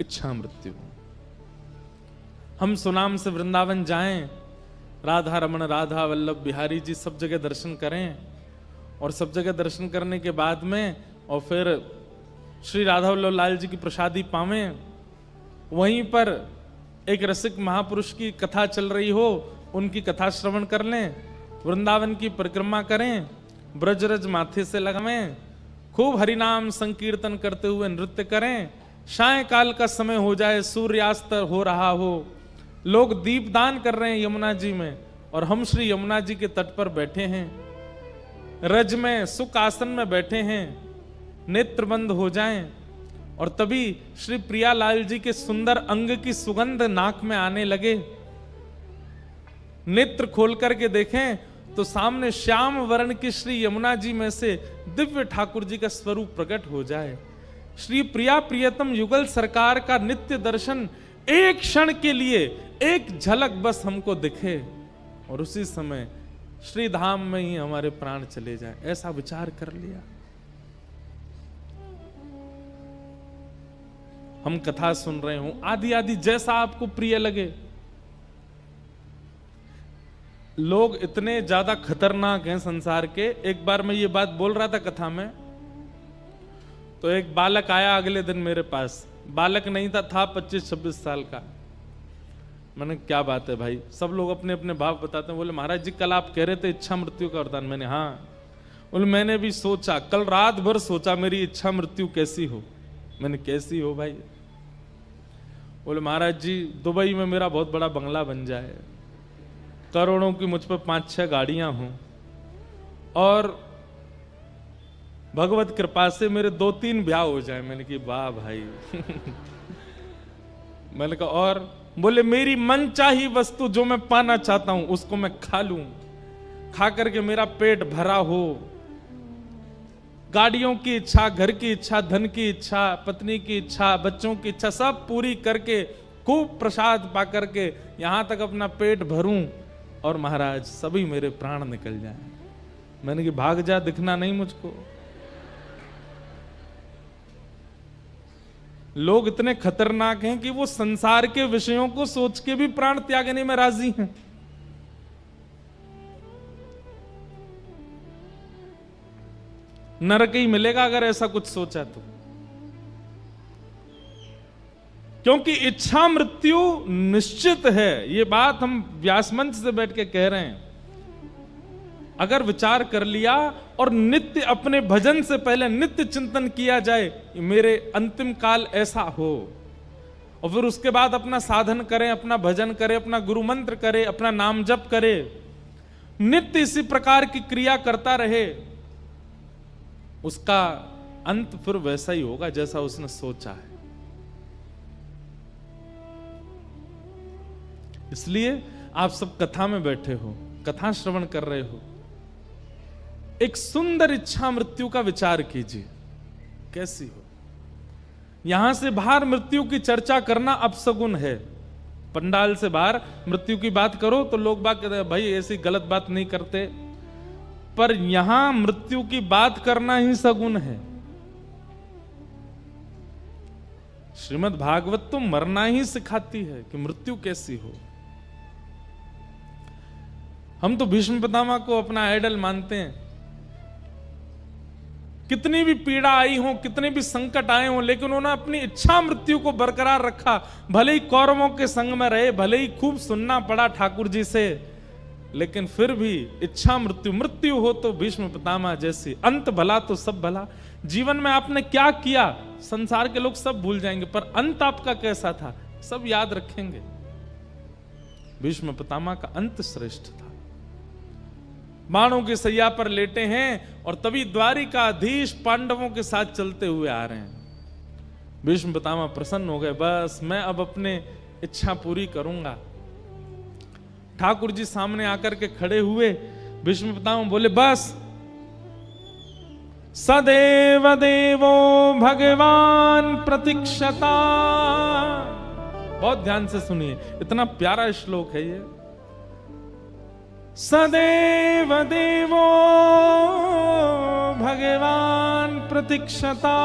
इच्छा मृत्यु। हम सुनाम से वृंदावन जाएं राधा रमण, राधा वल्लभ बिहारी जी सब जगह दर्शन करें, और सब जगह दर्शन करने के बाद में और फिर श्री राधा वल्लभ लाल जी की प्रसादी पावें। वहीं पर एक रसिक महापुरुष की कथा चल रही हो, उनकी कथा श्रवण कर लें, वृंदावन की परिक्रमा करें, ब्रजरज माथे से लगावें, खूब हरिनाम संकीर्तन करते हुए नृत्य करें। सायंकाल का समय हो जाए, सूर्यास्त हो रहा हो, लोग दीपदान कर रहे हैं यमुना जी में, और हम श्री यमुना जी के तट पर बैठे हैं, रज में सुख आसन में बैठे हैं, नेत्र बंद हो जाएं, और तभी श्री प्रियालाल जी के सुंदर अंग की सुगंध नाक में आने लगे। नेत्र खोल करके देखें तो सामने श्याम वर्ण की श्री यमुना जी में से दिव्य ठाकुर जी का स्वरूप प्रकट हो जाए। श्री प्रिया प्रियतम युगल सरकार का नित्य दर्शन एक क्षण के लिए, एक झलक बस हमको दिखे, और उसी समय श्री धाम में ही हमारे प्राण चले जाए, ऐसा विचार कर लिया। हम कथा सुन रहे हो, आदि आदि जैसा आपको प्रिय लगे। लोग इतने ज्यादा खतरनाक हैं संसार के। एक बार मैं ये बात बोल रहा था कथा में, तो एक बालक आया अगले दिन मेरे पास। बालक नहीं था 25-26 साल का। मैंने क्या बात है भाई, सब लोग अपने अपने भाव बताते हैं। बोले महाराज जी कल आप कह रहे थे इच्छा मृत्यु का वरदान। मैंने हाँ। बोले मैंने भी सोचा, कल रात भर सोचा मेरी इच्छा मृत्यु कैसी हो। मैंने कैसी हो भाई? बोले महाराज जी दुबई में मेरा बहुत बड़ा बंगला बन जाए, करोड़ों की मुझ पर 5-6 गाड़ियां हों, और भगवत कृपा से मेरे 2-3 ब्याह हो जाए। मैंने कहा वाह भाई। मैंने कहा और? बोले मेरी मनचाही वस्तु जो मैं पाना चाहता हूं उसको मैं खा लूं, खा करके मेरा पेट भरा हो, गाड़ियों की इच्छा, घर की इच्छा, धन की इच्छा, पत्नी की इच्छा, बच्चों की इच्छा सब पूरी करके खूब प्रसाद पा करके यहां तक अपना पेट भरूं, और महाराज सभी मेरे प्राण निकल जाएं। मैंने कहा भाग जा, दिखना नहीं मुझको। लोग इतने खतरनाक हैं कि वो संसार के विषयों को सोच के भी प्राण त्यागने में राजी हैं। नरक ही मिलेगा अगर ऐसा कुछ सोचा तो, क्योंकि इच्छा मृत्यु निश्चित है। ये बात हम व्यास मंच से बैठ के कह रहे हैं। अगर विचार कर लिया और नित्य अपने भजन से पहले नित्य चिंतन किया जाए मेरे अंतिम काल ऐसा हो, और फिर उसके बाद अपना साधन करें, अपना भजन करें, अपना गुरु मंत्र करे, अपना नाम जप करे, नित्य इसी प्रकार की क्रिया करता रहे, उसका अंत फिर वैसा ही होगा जैसा उसने सोचा है। इसलिए आप सब कथा में बैठे हो, कथा श्रवण कर रहे हो, एक सुंदर इच्छा मृत्यु का विचार कीजिए कैसी हो। यहां से बाहर मृत्यु की चर्चा करना अपशगुन है। पंडाल से बाहर मृत्यु की बात करो तो लोग बात कहते हैं भाई ऐसी गलत बात नहीं करते, पर यहां मृत्यु की बात करना ही सगुन है। श्रीमद् भागवत तो मरना ही सिखाती है कि मृत्यु कैसी हो। हम तो भीष्म पितामह को अपना आइडल मानते हैं। कितनी भी पीड़ा आई हो, कितने भी संकट आए हो, लेकिन उन्होंने अपनी इच्छा मृत्यु को बरकरार रखा। भले ही कौरवों के संग में रहे, भले ही खूब सुनना पड़ा ठाकुर जी से, लेकिन फिर भी इच्छा मृत्यु, मृत्यु हो तो भीष्म पितामह जैसी, अंत भला तो सब भला। जीवन में आपने क्या किया संसार के लोग सब भूल जाएंगे, पर अंत आपका कैसा था सब याद रखेंगे। भीष्म पितामह का अंत श्रेष्ठ था। बाणों की सैया पर लेटे हैं और तभी द्वारिकाधीश पांडवों के साथ चलते हुए आ रहे हैं। भीष्म पितामह प्रसन्न हो गए, बस मैं अब अपने इच्छा पूरी करूंगा। ठाकुर जी सामने आकर के खड़े हुए। भीष्म पितामह बोले बस सदैव देवो भगवान प्रतीक्षता। बहुत ध्यान से सुनिए, इतना प्यारा श्लोक है ये। सदैव देवो भगवान प्रतीक्षता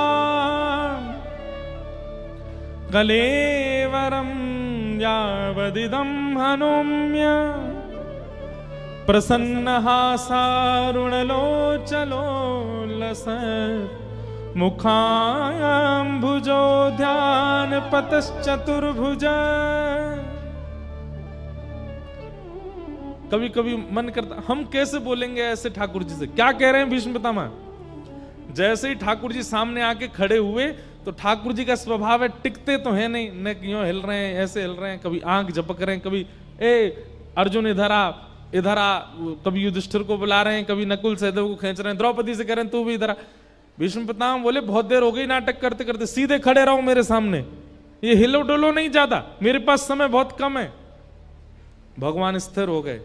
कलेवरम यावदिदं हनोम्य प्रसन्न हासारुणलोचलो लस मुखाम्भुजो ध्यान पतश्चतुर्भुज। कभी कभी मन करता हम कैसे बोलेंगे ऐसे ठाकुर जी से, क्या कह रहे हैं भीष्म पितामह। जैसे ही ठाकुर जी सामने आके खड़े हुए तो ठाकुर जी का स्वभाव है टिकते तो है नहीं, न क्यों हिल रहे हैं, ऐसे हिल रहे हैं, कभी आंख झपक रहे हैं, कभी ए अर्जुन इधर आ इधर आ, कभी युधिष्ठिर को बुला रहे हैं, कभी नकुल सहदेव को खींच रहे हैं, द्रौपदी से कह रहे हैं तू भी इधर आ। भीष्म पितामह बोले बहुत देर हो गई नाटक करते करते, सीधे खड़े रहो मेरे सामने, ये हिलो डोलो नहीं ज्यादा, मेरे पास समय बहुत कम है। भगवान स्थिर हो गए।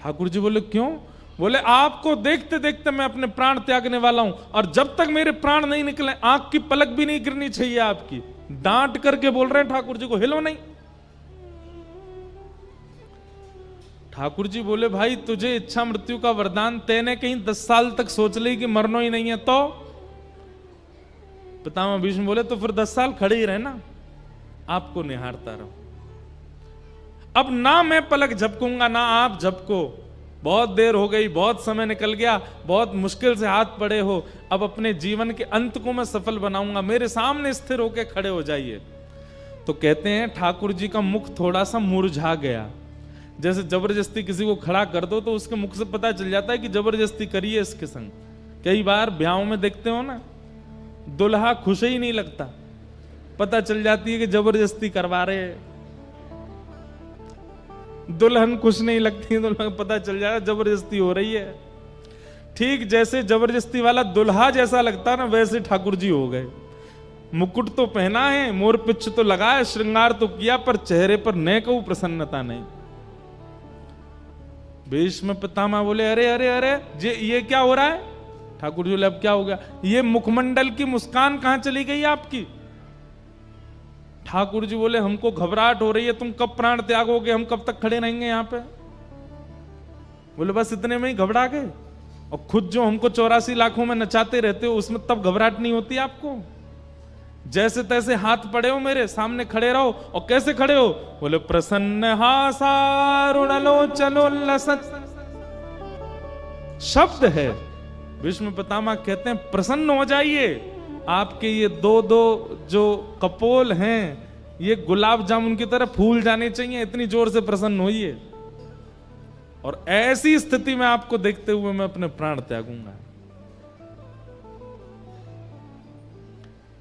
ठाकुर जी बोले क्यों? बोले आपको देखते देखते मैं अपने प्राण त्यागने वाला हूं, और जब तक मेरे प्राण नहीं निकले आंख की पलक भी नहीं गिरनी चाहिए आपकी। डांट करके बोल रहे हैं ठाकुर जी को, हिलो नहीं। ठाकुर जी बोले भाई तुझे इच्छा मृत्यु का वरदान, तेने कहीं 10 साल तक सोच ली कि मरना ही नहीं है तो? पितामह भीष्म बोले तो फिर 10 साल खड़े ही रहे ना, आपको निहारता रहो। अब ना मैं पलक झपकूंगा ना आप झपको, बहुत देर हो गई, बहुत समय निकल गया, बहुत मुश्किल से हाथ पड़े हो, अब अपने जीवन के अंत को मैं सफल बनाऊंगा, मेरे सामने स्थिर होकर खड़े हो जाइए। तो कहते हैं ठाकुर जी का मुख थोड़ा सा मुरझा गया। जैसे जबरदस्ती किसी को खड़ा कर दो तो उसके मुख से पता चल जाता है कि जबरदस्ती करी है इसके संग। कई बार ब्याहों में देखते हो ना, दुल्हा खुश ही नहीं लगता, पता चल जाती है कि जबरदस्ती करवा रहे हैं। दुल्हन खुश नहीं लगती, दुल्हन पता चल जाता जबरदस्ती हो रही है। ठीक जैसे जबरदस्ती वाला दुल्हा जैसा लगता ना, वैसे ठाकुर जी हो गए। मुकुट तो पहना है, मोर पिच्छ तो लगाया, श्रृंगार तो किया, पर चेहरे पर न कहूं प्रसन्नता नहीं। भीष्म पितामह बोले अरे अरे अरे ये क्या हो रहा है? ठाकुर जी बोले अब क्या हो गया? ये मुखमंडल की मुस्कान कहां चली गई आपकी? ठाकुर जी बोले हमको घबराहट हो रही है, तुम कब प्राण त्यागोगे, हम कब तक खड़े रहेंगे यहां पे? बोले बस इतने में ही घबरा गए? और खुद जो हमको 84 लाखों में नचाते रहते हो उसमें तब घबराहट नहीं होती आपको? जैसे तैसे हाथ पड़े हो मेरे सामने, खड़े रहो। और कैसे खड़े हो? बोले प्रसन्न हासारुणलोचनोल्लसत् शब्द है। भीष्म पितामह कहते हैं प्रसन्न हो जाइए, आपके ये दो जो कपोल हैं ये गुलाब जामुन की तरह फूल जाने चाहिए, इतनी जोर से प्रसन्न होइए। और ऐसी स्थिति में आपको देखते हुए मैं अपने प्राण त्यागूंगा।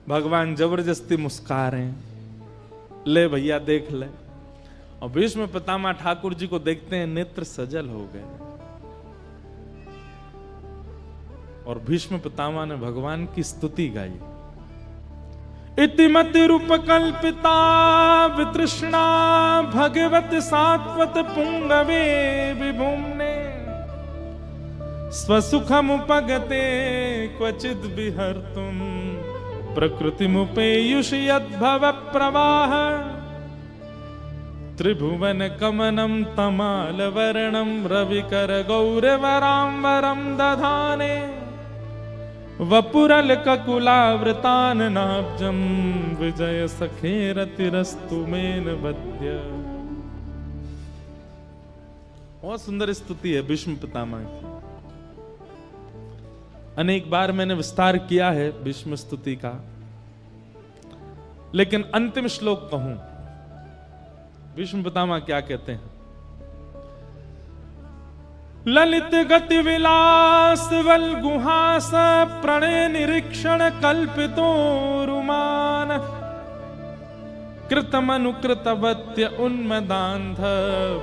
भगवान जबरदस्ती मुस्कुरा रहे हैं, ले भैया देख ले। और भीष्म पितामह ठाकुर जी को देखते हैं, नेत्र सजल हो गए। और भीष्म पितामह ने भगवान की स्तुति गाई। इतिमति रूप कल्पिता वितृष्णा भगवत सात्वत पुंगवे विभुम्ने स्वसुखमुपगते क्वचिद विहर्तुम प्रकृतिमुपेयुष यद्भव प्रवाह त्रिभुवन कमनम तमाल वर्णम रविकर गौरवरांबरम दधाने वपुरल ककुलावृतान नाब्जम विजय सखेरतिरस्तु मेन वद्य। बहुत सुंदर स्तुति है भीष्म पितामह की। अनेक बार मैंने विस्तार किया है भीष्म स्तुति का, लेकिन अंतिम श्लोक कहूं। भीष्म पितामह क्या कहते हैं? ललित गति विलास वल गुहास प्रणय निरीक्षण कल्पितो रुमान कृतमनुकृतवत्य उन्मदान्ध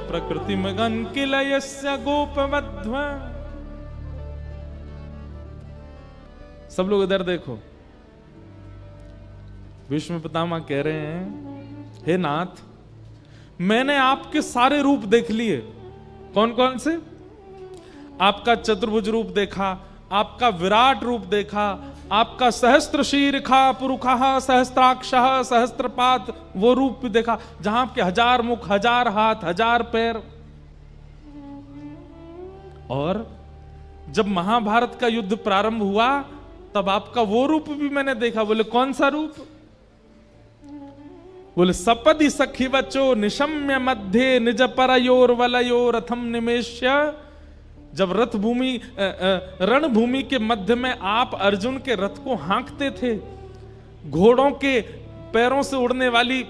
प्रकृति मगन किलयस्य गोपवध्व। सब लोग इधर देखो। भीष्म पितामह कह रहे हैं, हे नाथ, मैंने आपके सारे रूप देख लिए। कौन कौन से? आपका चतुर्भुज रूप देखा, आपका विराट रूप देखा, आपका सहस्त्र शीर्षा पुरुखः सहस्त्राक्षः सहस्त्रपात वो रूप भी देखा, जहां आपके 1000 मुख, 1000 हाथ, 1000 पैर। और जब महाभारत का युद्ध प्रारंभ हुआ तब आपका वो रूप भी मैंने देखा। बोले कौन सा रूप? बोले सपदि सखी वचो निशम्य मध्य निज परयोर वलयोर रथम निमेश्य। जब रथ भूमि रणभूमि के मध्य में आप अर्जुन के रथ को हाँकते थे, घोड़ों के पैरों से उड़ने वाली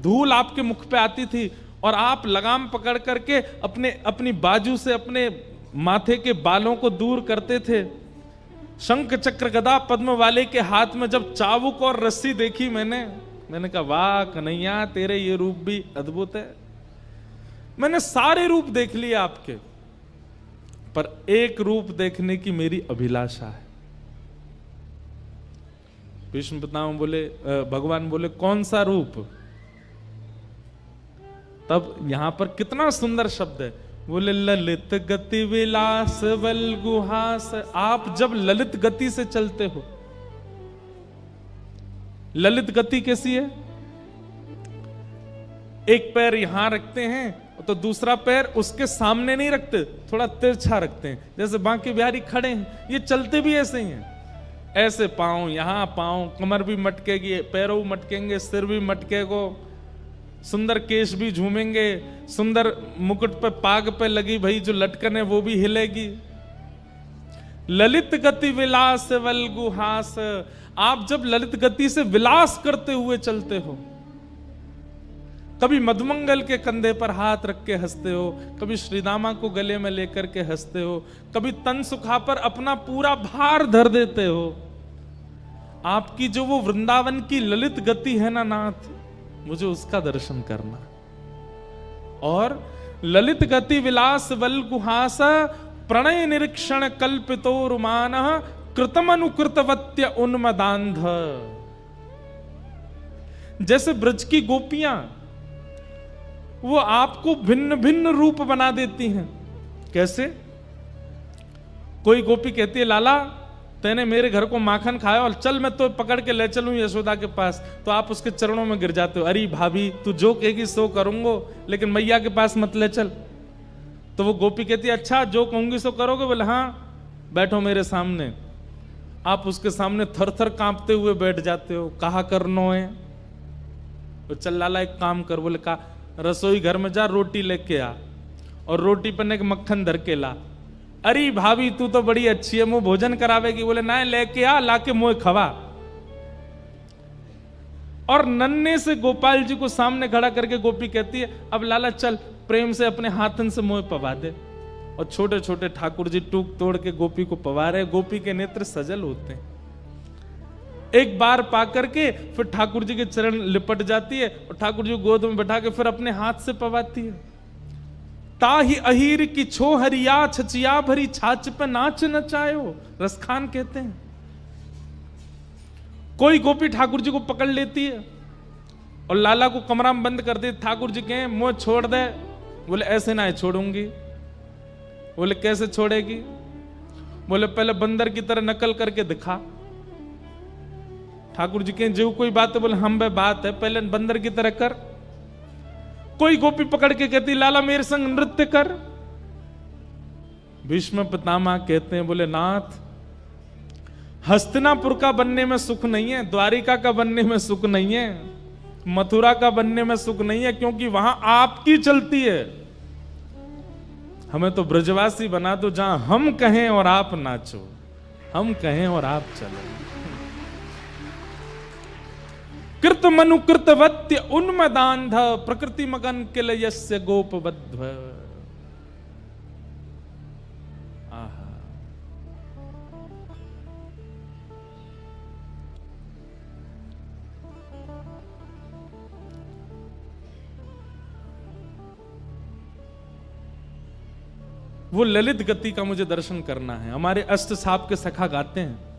धूल आपके मुख पे आती थी और आप लगाम पकड़ करके अपनी बाजू से अपने माथे के बालों को दूर करते थे। शंख चक्र गदा पद्म वाले के हाथ में जब चाबुक और रस्सी देखी मैंने कहा वाह कन्हैया, तेरे ये रूप भी अद्भुत है। मैंने सारे रूप देख लिए आपके, पर एक रूप देखने की मेरी अभिलाषा है। भीष्म पितामह बोले, भगवान बोले कौन सा रूप? तब यहां पर कितना सुंदर शब्द है, बोले ललित गति विलास बल गुहास। आप जब ललित गति से चलते हो, ललित गति कैसी है? एक पैर यहां रखते हैं तो दूसरा पैर उसके सामने नहीं रखते, थोड़ा तिरछा रखते हैं, जैसे बांके बिहारी खड़े हैं, ये चलते भी ऐसे ही हैं। ऐसे पांव यहां, पांव, कमर भी मटकेगी, पैरों मटकेंगे, सिर भी मटकेगो, सुंदर केश भी झूमेंगे, सुंदर मुकुट पे पाग पे लगी भाई जो लटकन है वो भी हिलेगी। ललित गति विलास वल गुहास। आप जब ललित गति से विलास करते हुए चलते हो, कभी मधुमंगल के कंधे पर हाथ रख के हंसते हो, कभी श्रीदामा को गले में लेकर के हंसते हो, कभी तन सुखा पर अपना पूरा भार धर देते हो। आपकी जो वो वृंदावन की ललित गति है ना नाथ, मुझे उसका दर्शन करना। और ललित गति विलास वल गुहास प्रणय निरीक्षण कल्पितो रुमान कृतमनुकृतवत्य उन्मदांध। जैसे ब्रज की गोपियां वो आपको भिन्न भिन्न रूप बना देती हैं। कैसे? कोई गोपी कहती है लाला तैने मेरे घर को माखन खाया और चल मैं तो पकड़ के ले चलूं यशोदा के पास, तो आप उसके चरणों में गिर जाते हो, अरे भाभी तू जो कहेगी सो करूंगो, लेकिन मैया के पास मत ले चल। तो वो गोपी कहती है अच्छा जो कहूंगी सो करोगे? बोले हाँ बैठो मेरे सामने। आप उसके सामने थर थर कांपते हुए बैठ जाते हो, कहा करनो है? तो चल लाला एक काम कर। बोले का? रसोई घर में जा रोटी लेके आ और रोटी पर एक मक्खन धर के ला। अरे भाभी तू तो बड़ी अच्छी है, मुंह भोजन करावेगी? बोले ना लेके आ, लाके मुंह खवा। और नन्हे से गोपाल जी को सामने खड़ा करके गोपी कहती है अब लाला चल प्रेम से अपने हाथन से मुंह पवा दे। और छोटे छोटे ठाकुर जी टूक तोड़ के गोपी को पवा रहे, गोपी के नेत्र सजल होते हैं। एक बार पा करके फिर ठाकुर जी के चरण लिपट जाती है और ठाकुर जी को गोद में बैठा के फिर अपने हाथ से पवाती है। ताही अहीर की छो हरिया छचिया भरी छाछ पे नाच नचायो, रसखान कहते हैं। कोई गोपी ठाकुर जी को पकड़ लेती है और लाला को कमरा में बंद कर दे। ठाकुर जी कहें मुंह छोड़ दे। बोले ऐसे ना छोड़ूंगी। बोले कैसे छोड़ेगी? बोले पहले बंदर की तरह नकल करके दिखा। ठाकुर जी कहें जो कोई बात है? बोले हम बे बात है, पहले बंदर की तरह कर। कोई गोपी पकड़ के कहती लाला मेरे संग नृत्य कर। भीष्म पितामह कहते हैं बोले नाथ हस्तिनापुर का बनने में सुख नहीं है, द्वारिका का बनने में सुख नहीं है, मथुरा का बनने में सुख नहीं है, क्योंकि वहां आपकी चलती है। हमें तो ब्रजवासी बना दो जहां हम कहें और आप नाचो, हम कहें और आप चलो। कृत मनु कृतवत्य उन्मदांध प्रकृति मगन किलयस्य गोपबद्ध। आहा वो ललित गति का मुझे दर्शन करना है। हमारे अष्ट साप के सखा गाते हैं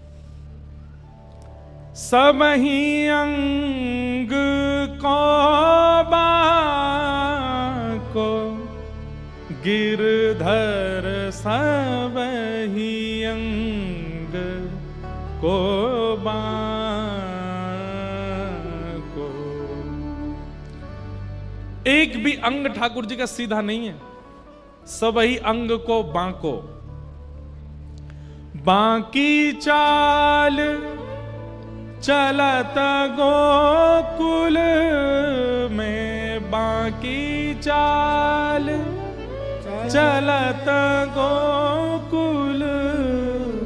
सब ही अंग को बाको गिरधर सब ही अंग को बाको। एक भी अंग ठाकुर जी का सीधा नहीं है, सब ही अंग को बांको। बांकी चाल चलत गोकुल की चाल चलत गोकुल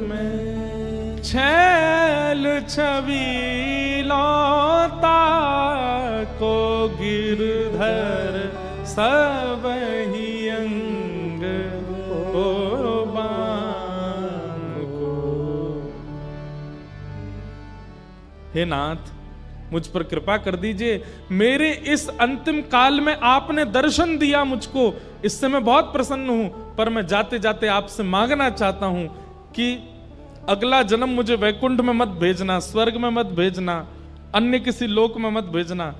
में, छैल छबीलौता को गिरधर सब ही अंग बांग को। हे नाथ, मुझ पर कृपा कर दीजिए। मेरे इस अंतिम काल में आपने दर्शन दिया मुझको, इससे मैं बहुत प्रसन्न हूं। पर मैं जाते जाते आपसे मांगना चाहता हूं कि अगला जन्म मुझे वैकुंठ में मत भेजना, स्वर्ग में मत भेजना, अन्य किसी लोक में मत भेजना,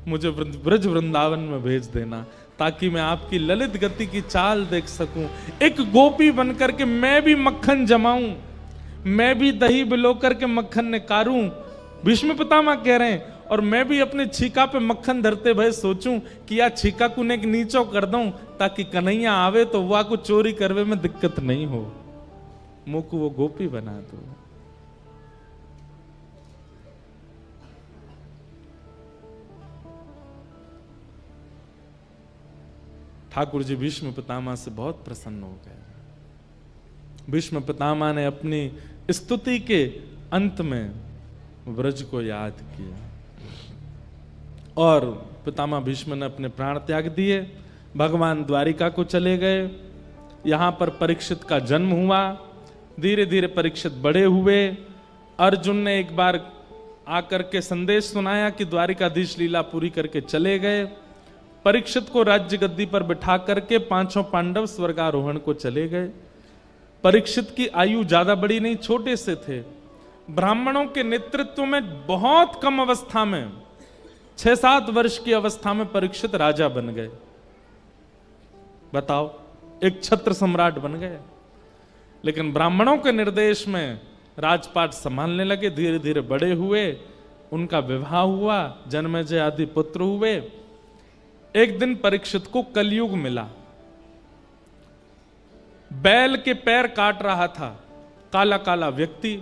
मुझे ब्रज वृंदावन में भेज देना, ताकि मैं आपकी ललित गति की चाल देख सकूं। एक गोपी बनकर के मैं भी मक्खन जमाऊं, मैं भी दही बिलो करके मक्खन निकारूं। भीष्म पितामह कह रहे हैं, और मैं भी अपने छीका पे मक्खन धरते भय सोचूं कि या छीका को ने नीचो कर दूं, ताकि कन्हैया आवे तो वह को चोरी करवे में दिक्कत नहीं हो, मुझको वो गोपी बना दो। ठाकुर जी भीष्म पितामह से बहुत प्रसन्न हो गए। भीष्म पितामह ने अपनी स्तुति के अंत में ब्रज को याद किया और पितामह भीष्म ने अपने प्राण त्याग दिए, भगवान द्वारिका को चले गए। यहां पर परीक्षित का जन्म हुआ, धीरे धीरे परीक्षित बड़े हुए। अर्जुन ने एक बार आकर के संदेश सुनाया कि द्वारिकाधीश लीला पूरी करके चले गए। परीक्षित को राज्य गद्दी पर बिठा करके पांचों पांडव स्वर्गारोहण को चले गए। परीक्षित की आयु ज्यादा बड़ी नहीं, छोटे से थे। ब्राह्मणों के नेतृत्व में बहुत कम अवस्था में, 6-7 वर्ष की अवस्था में परीक्षित राजा बन गए। बताओ, एक छत्र सम्राट बन गए। लेकिन ब्राह्मणों के निर्देश में राजपाट संभालने लगे, धीरे धीरे बड़े हुए, उनका विवाह हुआ, जन्मेजय आदि पुत्र हुए। एक दिन परीक्षित को कलयुग मिला। बैल के पैर काट रहा था काला काला व्यक्ति।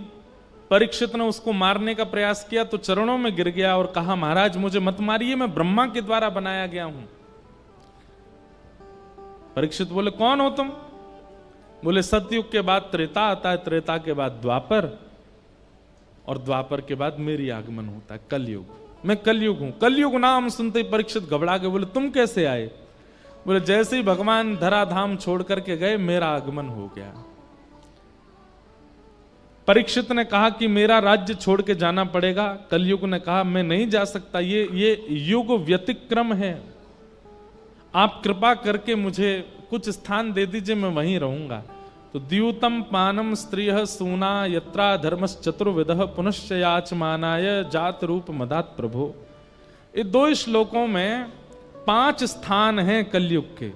परीक्षित ने उसको मारने का प्रयास किया तो चरणों में गिर गया और कहा, महाराज मुझे मत मारिए, मैं ब्रह्मा के द्वारा बनाया गया हूं। परीक्षित बोले, कौन हो तुम? बोले, सतयुग के बाद त्रेता आता है, त्रेता के बाद द्वापर, और द्वापर के बाद मेरी आगमन होता है कलयुग। मैं कलयुग हूं। कलयुग नाम सुनते ही परीक्षित घबरा गए। बोले, तुम कैसे आए? बोले, जैसे ही भगवान धराधाम छोड़ करके गए, मेरा आगमन हो गया। परीक्षित ने कहा कि मेरा राज्य छोड़ के जाना पड़ेगा। कलयुग ने कहा, मैं नहीं जा सकता, ये युग व्यतिक्रम है, आप कृपा करके मुझे कुछ स्थान दे दीजिए, मैं वहीं रहूंगा। तो द्यूतम पानम स्त्रियः सूना यत्रा धर्मस् चतुर्विधः पुनश्च याचमानाय जात रूप मदात प्रभो। ये 2 श्लोकों में 5 स्थान हैं कलयुग के।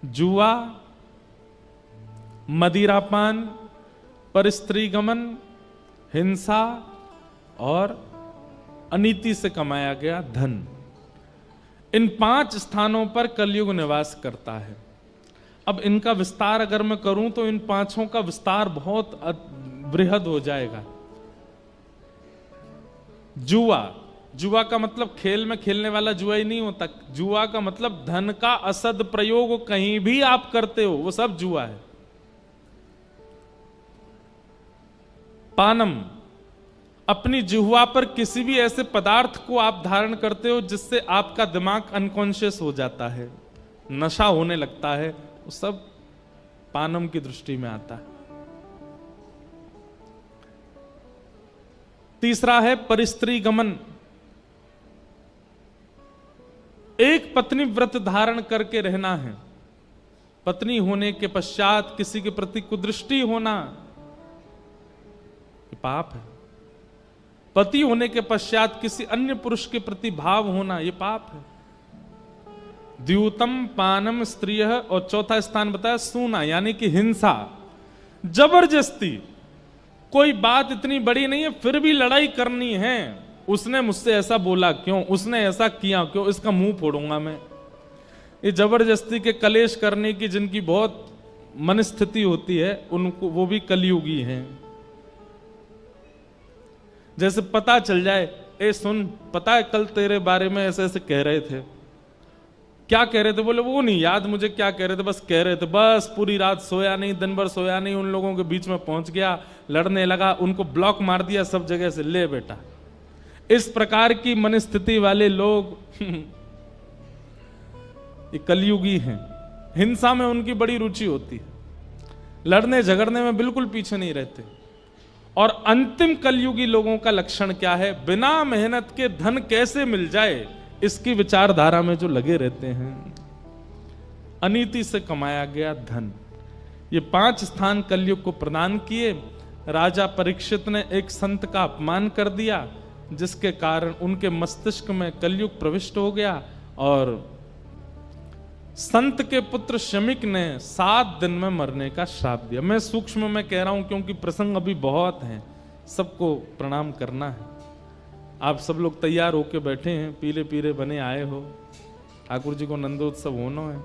जुआ, मदिरापान, परस्त्री गमन, हिंसा और अनीति से कमाया गया धन। इन 5 स्थानों पर कलयुग निवास करता है। अब इनका विस्तार अगर मैं करूं तो इन 5 का विस्तार बहुत बृहद हो जाएगा। जुआ, जुआ का मतलब खेल में खेलने वाला जुआ ही नहीं होता। जुआ का मतलब धन का असद प्रयोग कहीं भी आप करते हो, वो सब जुआ है। पानम, अपनी जिह्वा पर किसी भी ऐसे पदार्थ को आप धारण करते हो जिससे आपका दिमाग अनकॉन्शियस हो जाता है, नशा होने लगता है, वो सब पानम की दृष्टि में आता है। तीसरा है परिस्त्री गमन, एक पत्नी व्रत धारण करके रहना है। पत्नी होने के पश्चात किसी के प्रति कुदृष्टि होना ये पाप है। पति होने के पश्चात किसी अन्य पुरुष के प्रति भाव होना ये पाप है। द्यूतम पानम स्त्रियः, और चौथा स्थान बताया सूना, यानी कि हिंसा, जबरदस्ती। कोई बात इतनी बड़ी नहीं है फिर भी लड़ाई करनी है। उसने मुझसे ऐसा बोला क्यों, उसने ऐसा किया क्यों, इसका मुंह फोड़ूंगा मैं। ये जबरदस्ती के कलेश करने की जिनकी बहुत मनस्थिति होती है, उनको वो भी कलयुगी हैं। जैसे पता चल जाए, ए सुन, पता है कल तेरे बारे में ऐसे ऐसे कह रहे थे, क्या कह रहे थे? बोले वो नहीं याद मुझे क्या कह रहे थे, बस कह रहे थे, बस पूरी रात सोया नहीं, दिन भर सोया नहीं, उन लोगों के बीच में पहुंच गया, लड़ने लगा, उनको ब्लॉक मार दिया सब जगह से, ले बेटा। इस प्रकार की मनस्थिति वाले लोग ये कलयुगी हैं। हिंसा में उनकी बड़ी रुचि होती है, लड़ने झगड़ने में बिल्कुल पीछे नहीं रहते। और अंतिम कलयुगी लोगों का लक्षण क्या है? बिना मेहनत के धन कैसे मिल जाए, इसकी विचारधारा में जो लगे रहते हैं। अनीति से कमाया गया धन, ये 5 स्थान कलयुग को प्रदान किए। राजा परीक्षित ने एक संत का अपमान कर दिया, जिसके कारण उनके मस्तिष्क में कलयुग प्रविष्ट हो गया। और संत के पुत्र शमिक ने 7 दिन में मरने का श्राप दिया। मैं सूक्ष्म में कह रहा हूं क्योंकि प्रसंग अभी बहुत हैं, सबको प्रणाम करना है। आप सब लोग तैयार होके बैठे हैं, पीले पीले बने आए हो, ठाकुर जी को नंदोत्सव होना है,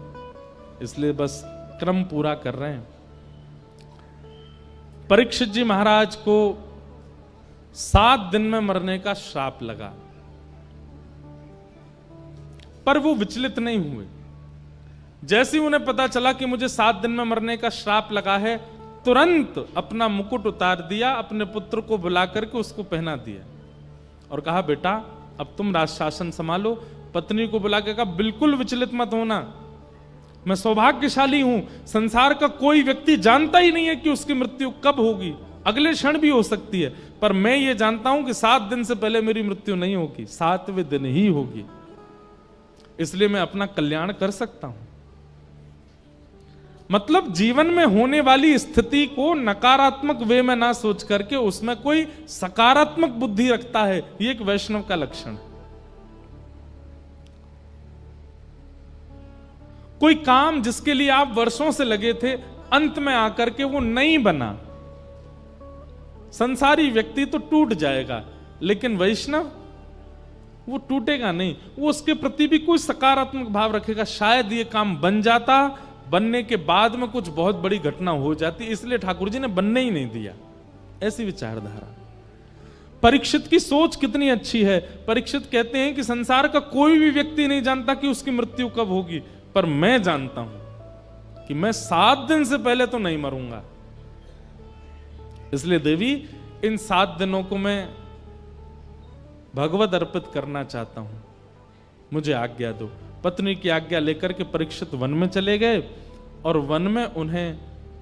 इसलिए बस क्रम पूरा कर रहे हैं। परीक्षित जी महाराज को 7 दिन में मरने का श्राप लगा, पर वो विचलित नहीं हुए। जैसे ही उन्हें पता चला कि मुझे 7 दिन में मरने का श्राप लगा है, तुरंत अपना मुकुट उतार दिया, अपने पुत्र को बुला करके उसको पहना दिया और कहा, बेटा अब तुम राज शासन संभालो। पत्नी को बुला के कहा, बिल्कुल विचलित मत होना, मैं सौभाग्यशाली हूं, संसार का कोई व्यक्ति जानता ही नहीं है कि उसकी मृत्यु कब होगी, अगले क्षण भी हो सकती है, पर मैं ये जानता हूं कि 7 दिन से पहले मेरी मृत्यु नहीं होगी, 7वें दिन ही होगी, इसलिए मैं अपना कल्याण कर सकता हूं। मतलब जीवन में होने वाली स्थिति को नकारात्मक वे में ना सोच करके उसमें कोई सकारात्मक बुद्धि रखता है, ये एक वैष्णव का लक्षण है। कोई काम जिसके लिए आप वर्षों से लगे थे, अंत में आकर के वो नहीं बना, संसारी व्यक्ति तो टूट जाएगा, लेकिन वैष्णव वो टूटेगा नहीं, वो उसके प्रति भी कोई सकारात्मक भाव रखेगा। शायद ये काम बन जाता, बनने के बाद में कुछ बहुत बड़ी घटना हो जाती, इसलिए ठाकुर जी ने बनने ही नहीं दिया, ऐसी विचारधारा। परीक्षित की सोच कितनी अच्छी है। परीक्षित कहते हैं कि संसार का कोई भी व्यक्ति नहीं जानता कि उसकी मृत्यु कब होगी, पर मैं जानता हूं कि मैं 7 दिन से पहले तो नहीं मरूंगा, इसलिए देवी इन 7 दिनों को मैं भगवत अर्पित करना चाहता हूं, मुझे आज्ञा दो। पत्नी की आज्ञा लेकर के परीक्षित वन में चले गए और वन में उन्हें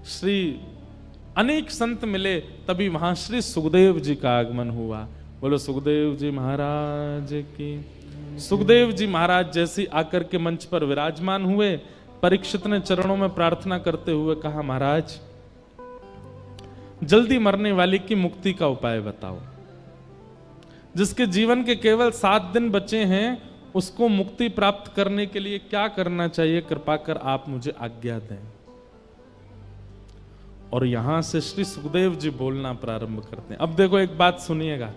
श्री अनेक संत मिले, तभी वहां श्री सुखदेव जी का आगमन हुआ। बोलो सुखदेव जी महाराज की। सुखदेव जी महाराज जैसे आकर के मंच पर विराजमान हुए, परीक्षित ने चरणों में प्रार्थना करते हुए कहा, महाराज जल्दी मरने वाले की मुक्ति का उपाय बताओ, जिसके जीवन के केवल 7 दिन बचे हैं, उसको मुक्ति प्राप्त करने के लिए क्या करना चाहिए, कृपा कर आप मुझे आज्ञा दें। और यहां से श्री सुखदेव जी बोलना प्रारंभ करते हैं। अब देखो एक बात सुनिएगा,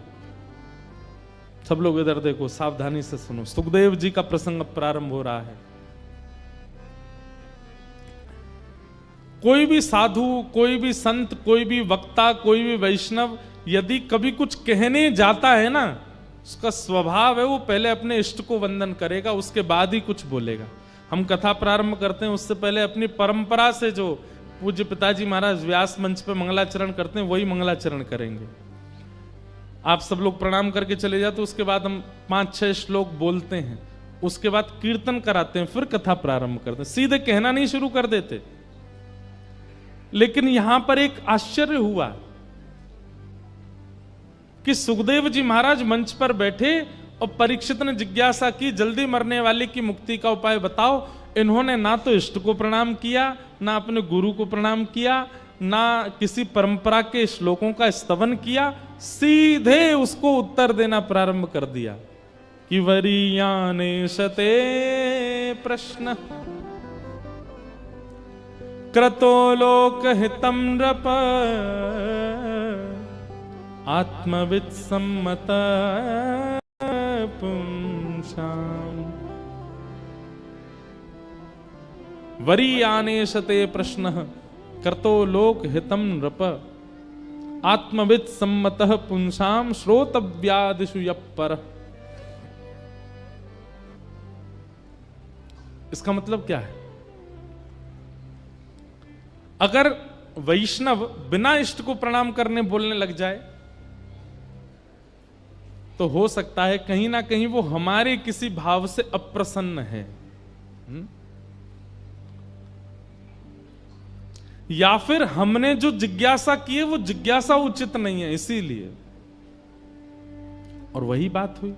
सब लोग इधर देखो, सावधानी से सुनो। सुखदेव जी का प्रसंग प्रारंभ हो रहा है। कोई भी साधु, कोई भी संत, कोई भी वक्ता, कोई भी वैष्णव यदि कभी कुछ कहने जाता है ना, उसका स्वभाव है वो पहले अपने इष्ट को वंदन करेगा, उसके बाद ही कुछ बोलेगा। हम कथा प्रारंभ करते हैं उससे पहले अपनी परंपरा से जो पूज्य पिताजी महाराज व्यास मंच पे मंगलाचरण करते हैं, वही मंगलाचरण करेंगे। आप सब लोग प्रणाम करके चले जाते, उसके बाद हम 5-6 श्लोक बोलते हैं, उसके बाद कीर्तन कराते हैं, फिर कथा प्रारंभ करते हैं, सीधे कहना नहीं शुरू कर देते। लेकिन यहां पर एक आश्चर्य हुआ कि सुखदेव जी महाराज मंच पर बैठे और परीक्षित ने जिज्ञासा की, जल्दी मरने वाले की मुक्ति का उपाय बताओ। इन्होंने ना तो इष्ट को प्रणाम किया, ना अपने गुरु को प्रणाम किया, ना किसी परंपरा के श्लोकों का स्तवन किया, सीधे उसको उत्तर देना प्रारंभ कर दिया कि वरीयाने शते प्रश्न क्रतो लोक हितम नृप आत्मविद सम्मत पुंसाम। वरीयानेशते प्रश्नः कर्तो लोक हितम नृप आत्मविद सम्मतः पुंसाम श्रोतव्यादिषु यः परः। इसका मतलब क्या है? अगर वैष्णव बिना इष्ट को प्रणाम करने बोलने लग जाए तो हो सकता है कहीं ना कहीं वो हमारे किसी भाव से अप्रसन्न है, या फिर हमने जो जिज्ञासा की है वो जिज्ञासा उचित नहीं है, इसीलिए। और वही बात हुई।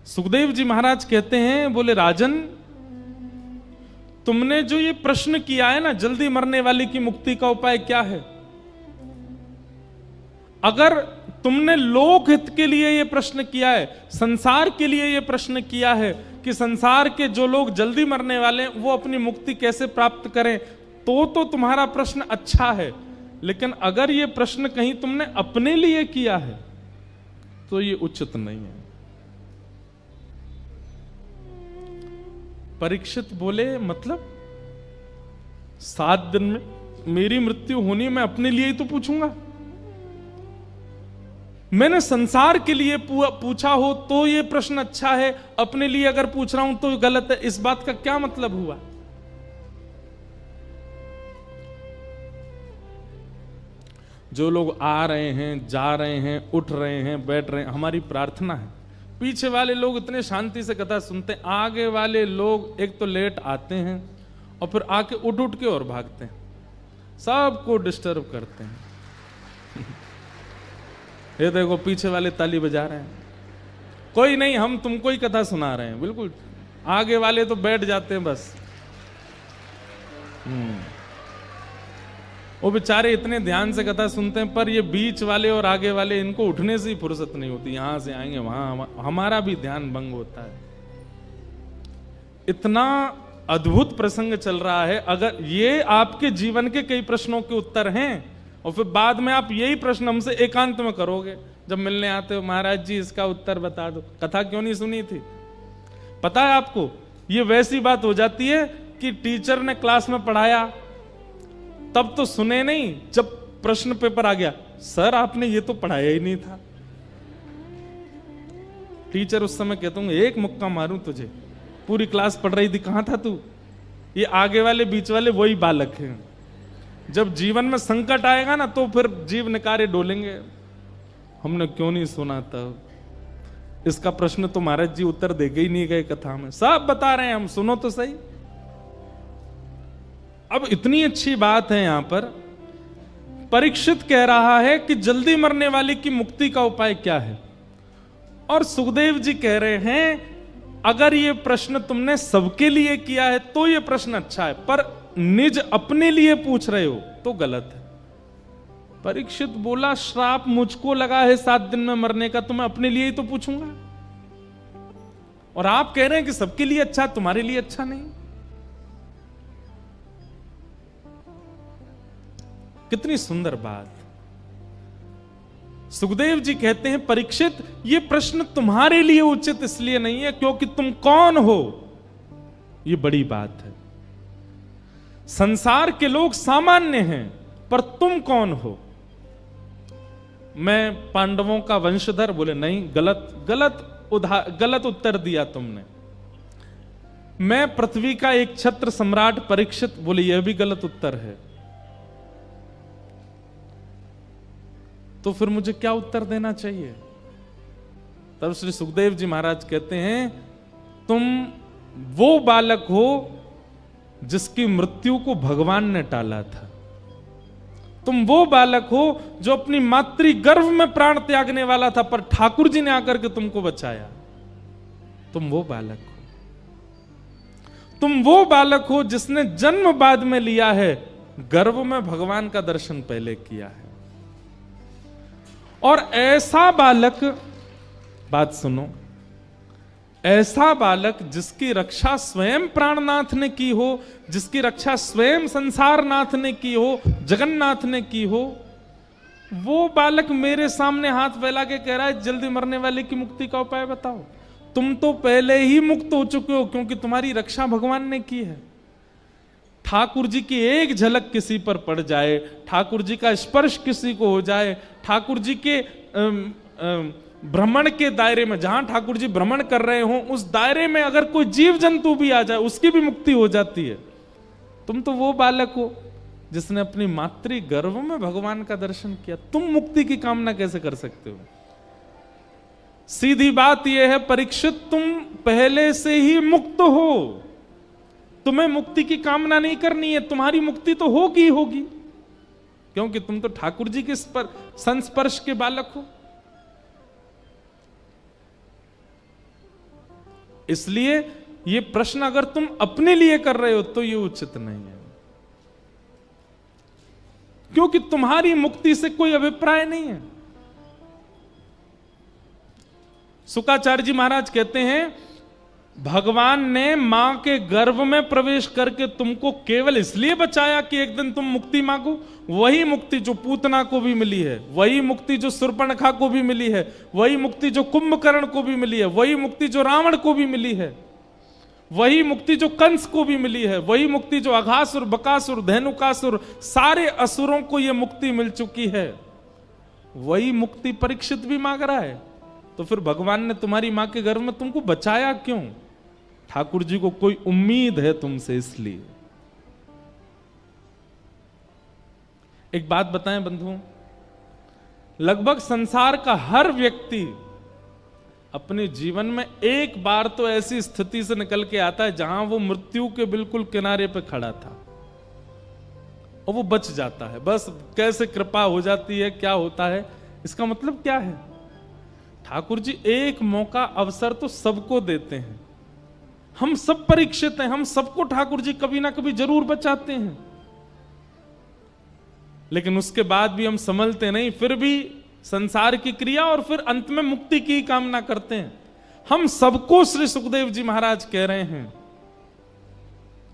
सुखदेव जी महाराज कहते हैं, बोले राजन, तुमने जो ये प्रश्न किया है ना, जल्दी मरने वाले की मुक्ति का उपाय क्या है, अगर तुमने लोक हित के लिए ये प्रश्न किया है, संसार के लिए ये प्रश्न किया है कि संसार के जो लोग जल्दी मरने वाले हैं वो अपनी मुक्ति कैसे प्राप्त करें, तो तुम्हारा प्रश्न अच्छा है। लेकिन अगर ये प्रश्न कहीं तुमने अपने लिए किया है तो ये उचित नहीं है। परीक्षित बोले, मतलब 7 दिन में मेरी मृत्यु होनी, मैं अपने लिए ही तो पूछूंगा। मैंने संसार के लिए पूछा हो तो ये प्रश्न अच्छा है, अपने लिए अगर पूछ रहा हूं तो गलत है। इस बात का क्या मतलब हुआ? जो लोग आ रहे हैं, जा रहे हैं, उठ रहे हैं, बैठ रहे हैं, हमारी प्रार्थना है पीछे वाले लोग इतने शांति से कथा सुनते हैं, आगे वाले लोग एक तो लेट आते हैं और फिर आके उठ उठ के और भागते हैं, सबको डिस्टर्ब करते हैं। ये देखो पीछे वाले ताली बजा रहे हैं, कोई नहीं, हम तुमको ही कथा सुना रहे हैं। बिल्कुल, आगे वाले तो बैठ जाते हैं बस। वो बेचारे इतने ध्यान से कथा सुनते हैं, पर ये बीच वाले और आगे वाले, इनको उठने से ही फुर्सत नहीं होती, यहां से आएंगे वहां, हमारा भी ध्यान भंग होता है। इतना अद्भुत प्रसंग चल रहा है। अगर ये आपके जीवन के कई प्रश्नों के उत्तर हैं और फिर बाद में आप यही प्रश्न हमसे एकांत में करोगे, जब मिलने आते हो, महाराज जी इसका उत्तर बता दो, कथा क्यों नहीं सुनी थी? पता है आपको, ये वैसी बात हो जाती है कि टीचर ने क्लास में पढ़ाया, तब तो सुने नहीं, जब प्रश्न पेपर आ गया, सर आपने ये तो पढ़ाया ही नहीं था। टीचर उस समय कहता हूँ, एक मुक्का मारूं तुझे, पूरी क्लास पढ़ रही थी, कहां था तू? ये आगे वाले बीच वाले वही बालक हैं। जब जीवन में संकट आएगा ना तो फिर जीव निकारे डोलेंगे, हमने क्यों नहीं सुना तब, इसका प्रश्न तो महाराज जी उत्तर देके ही नहीं गए कथा में, सब बता रहे हैं हम, सुनो तो सही। अब इतनी अच्छी बात है, यहां पर परीक्षित कह रहा है कि जल्दी मरने वाले की मुक्ति का उपाय क्या है, और सुखदेव जी कह रहे हैं अगर ये प्रश्न तुमने सबके लिए किया है तो ये प्रश्न अच्छा है, पर निज अपने लिए पूछ रहे हो तो गलत है। परीक्षित बोला, श्राप मुझको लगा है 7 दिन में मरने का, तो मैं अपने लिए ही तो पूछूंगा, और आप कह रहे हैं कि सबके लिए अच्छा, तुम्हारे लिए अच्छा नहीं। कितनी सुंदर बात। सुखदेव जी कहते हैं, परीक्षित ये प्रश्न तुम्हारे लिए उचित इसलिए नहीं है क्योंकि तुम कौन हो, ये बड़ी बात है। संसार के लोग सामान्य हैं, पर तुम कौन हो? मैं पांडवों का वंशधर, बोले नहीं, गलत उत्तर दिया तुमने। मैं पृथ्वी का एक छत्र सम्राट परीक्षित, बोले यह भी गलत उत्तर है। तो फिर मुझे क्या उत्तर देना चाहिए? तब श्री सुखदेव जी महाराज कहते हैं, तुम वो बालक हो जिसकी मृत्यु को भगवान ने टाला था, तुम वो बालक हो जो अपनी मातृ गर्भ में प्राण त्यागने वाला था, पर ठाकुर जी ने आकर के तुमको बचाया। तुम वो बालक हो, तुम वो बालक हो जिसने जन्म बाद में लिया है, गर्भ में भगवान का दर्शन पहले किया है। और ऐसा बालक, बात सुनो, ऐसा बालक जिसकी रक्षा स्वयं प्राणनाथ ने की हो, जिसकी रक्षा स्वयं संसारनाथ ने की हो, जगन्नाथ ने की हो, वो बालक मेरे सामने हाथ फैला के कह रहा है जल्दी मरने वाले की मुक्ति का उपाय बताओ। तुम तो पहले ही मुक्त हो चुके हो क्योंकि तुम्हारी रक्षा भगवान ने की है। ठाकुर जी की एक झलक किसी पर पड़ जाए, ठाकुर जी का स्पर्श किसी को हो जाए, ठाकुर जी के भ्रमण के दायरे में, जहां ठाकुर जी भ्रमण कर रहे हो उस दायरे में अगर कोई जीव जंतु भी आ जाए उसकी भी मुक्ति हो जाती है। तुम तो वो बालक हो जिसने अपनी मातृ गर्भ में भगवान का दर्शन किया, तुम मुक्ति की कामना कैसे कर सकते हो? सीधी बात यह है परीक्षित, तुम पहले से ही मुक्त हो, तुम्हें मुक्ति की कामना नहीं करनी है, तुम्हारी मुक्ति तो होगी ही होगी, क्योंकि तुम तो ठाकुर जी के संस्पर्श के बालक हो। इसलिए ये प्रश्न अगर तुम अपने लिए कर रहे हो तो ये उचित नहीं है, क्योंकि तुम्हारी मुक्ति से कोई अभिप्राय नहीं है। शुकाचार्य जी महाराज कहते हैं भगवान ने मां के गर्भ में प्रवेश करके तुमको केवल इसलिए बचाया कि एक दिन तुम मुक्ति मांगो। वही मुक्ति जो पूतना को भी मिली है, वही मुक्ति जो शूर्पणखा को भी मिली है, वही मुक्ति जो कुंभकर्ण को भी मिली है, वही मुक्ति जो रावण को भी मिली है, वही मुक्ति जो कंस को भी मिली है, वही मुक्ति जो अघासुर, बकासुर, धेनुकासुर, सारे असुरों को यह मुक्ति मिल चुकी है, वही मुक्ति परीक्षित भी मांग रहा है। तो फिर भगवान ने तुम्हारी मां के गर्भ में तुमको बचाया क्यों? ठाकुर जी को कोई उम्मीद है तुमसे, इसलिए। एक बात बताएं बंधुओं, लगभग संसार का हर व्यक्ति अपने जीवन में एक बार तो ऐसी स्थिति से निकल के आता है जहां वो मृत्यु के बिल्कुल किनारे पे खड़ा था और वो बच जाता है। बस कैसे कृपा हो जाती है, क्या होता है, इसका मतलब क्या है? ठाकुर जी एक मौका, अवसर तो सबको देते हैं। हम सब परीक्षित हैं, हम सबको ठाकुर जी कभी ना कभी जरूर बचाते हैं, लेकिन उसके बाद भी हम संभलते नहीं, फिर भी संसार की क्रिया और फिर अंत में मुक्ति की कामना करते हैं। हम सबको श्री सुखदेव जी महाराज कह रहे हैं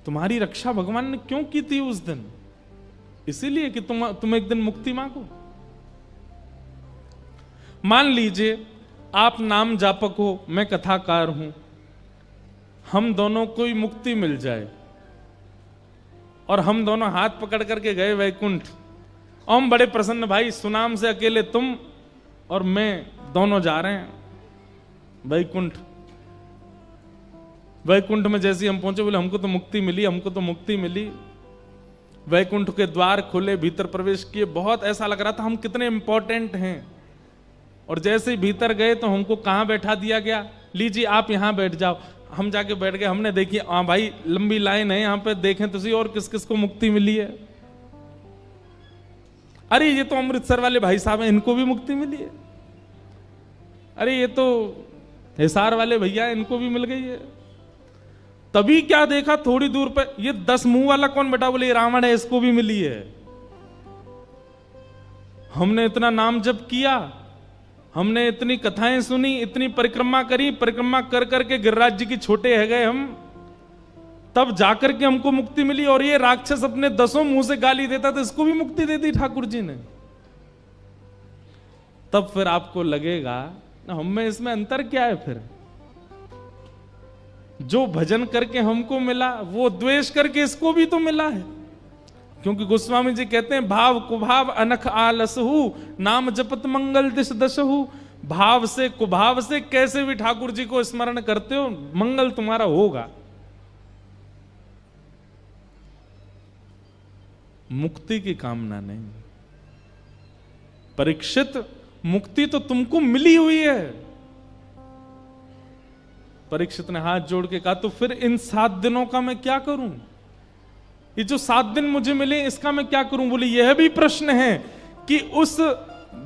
तुम्हारी रक्षा भगवान ने क्यों की थी उस दिन? इसीलिए कि तुम एक दिन मुक्ति मांगो। मान लीजिए आप नाम जापक हो, मैं कथाकार हूं, हम दोनों को ही मुक्ति मिल जाए और हम दोनों हाथ पकड़ करके गए वैकुंठ, और हम बड़े प्रसन्न, भाई सुनाम से अकेले तुम और मैं दोनों जा रहे हैं वैकुंठ। वैकुंठ में जैसे हम पहुंचे बोले हमको तो मुक्ति मिली, हमको तो मुक्ति मिली। वैकुंठ के द्वार खुले, भीतर प्रवेश किए, बहुत ऐसा लग रहा था हम कितने इंपॉर्टेंट हैं। और जैसे ही भीतर गए तो हमको कहां बैठा दिया गया, लीजिए आप यहां बैठ जाओ। हम जाके बैठ गए, हमने देखी हाँ भाई लंबी लाइन है यहां पे, देखें तो और किस किस को मुक्ति मिली है। अरे ये तो अमृतसर वाले भाई साहब हैं, इनको भी मुक्ति मिली है। अरे ये तो हिसार वाले भैया इनको भी मिल गई है। तभी क्या देखा थोड़ी दूर पे, ये 10 मुंह वाला कौन बैठा, बोले ये रावण है, इसको भी मिली है। हमने इतना नाम जप किया, हमने इतनी कथाएं सुनी, इतनी परिक्रमा करी, परिक्रमा कर करके गिरिराज जी की छोटे है गए हम, तब जाकर के हमको मुक्ति मिली। और ये राक्षस अपने 10 मुंह से गाली देता तो इसको भी मुक्ति दे दी ठाकुर जी ने। तब फिर आपको लगेगा ना हम में इसमें अंतर क्या है? फिर जो भजन करके हमको मिला वो द्वेष करके इसको भी तो मिला है। क्योंकि गोस्वामी जी कहते हैं भाव कुभाव अनख आलसहु, नाम जपत मंगल दिश दशहु। भाव से कुभाव से कैसे भी ठाकुर जी को स्मरण करते हो, मंगल तुम्हारा होगा। मुक्ति की कामना नहीं। परीक्षित, मुक्ति तो तुमको मिली हुई है। परीक्षित ने हाथ जोड़ के कहा तो फिर इन 7 दिनों का मैं क्या करूं? ये जो 7 दिन मुझे मिले इसका मैं क्या करूं? बोले यह भी प्रश्न है कि उस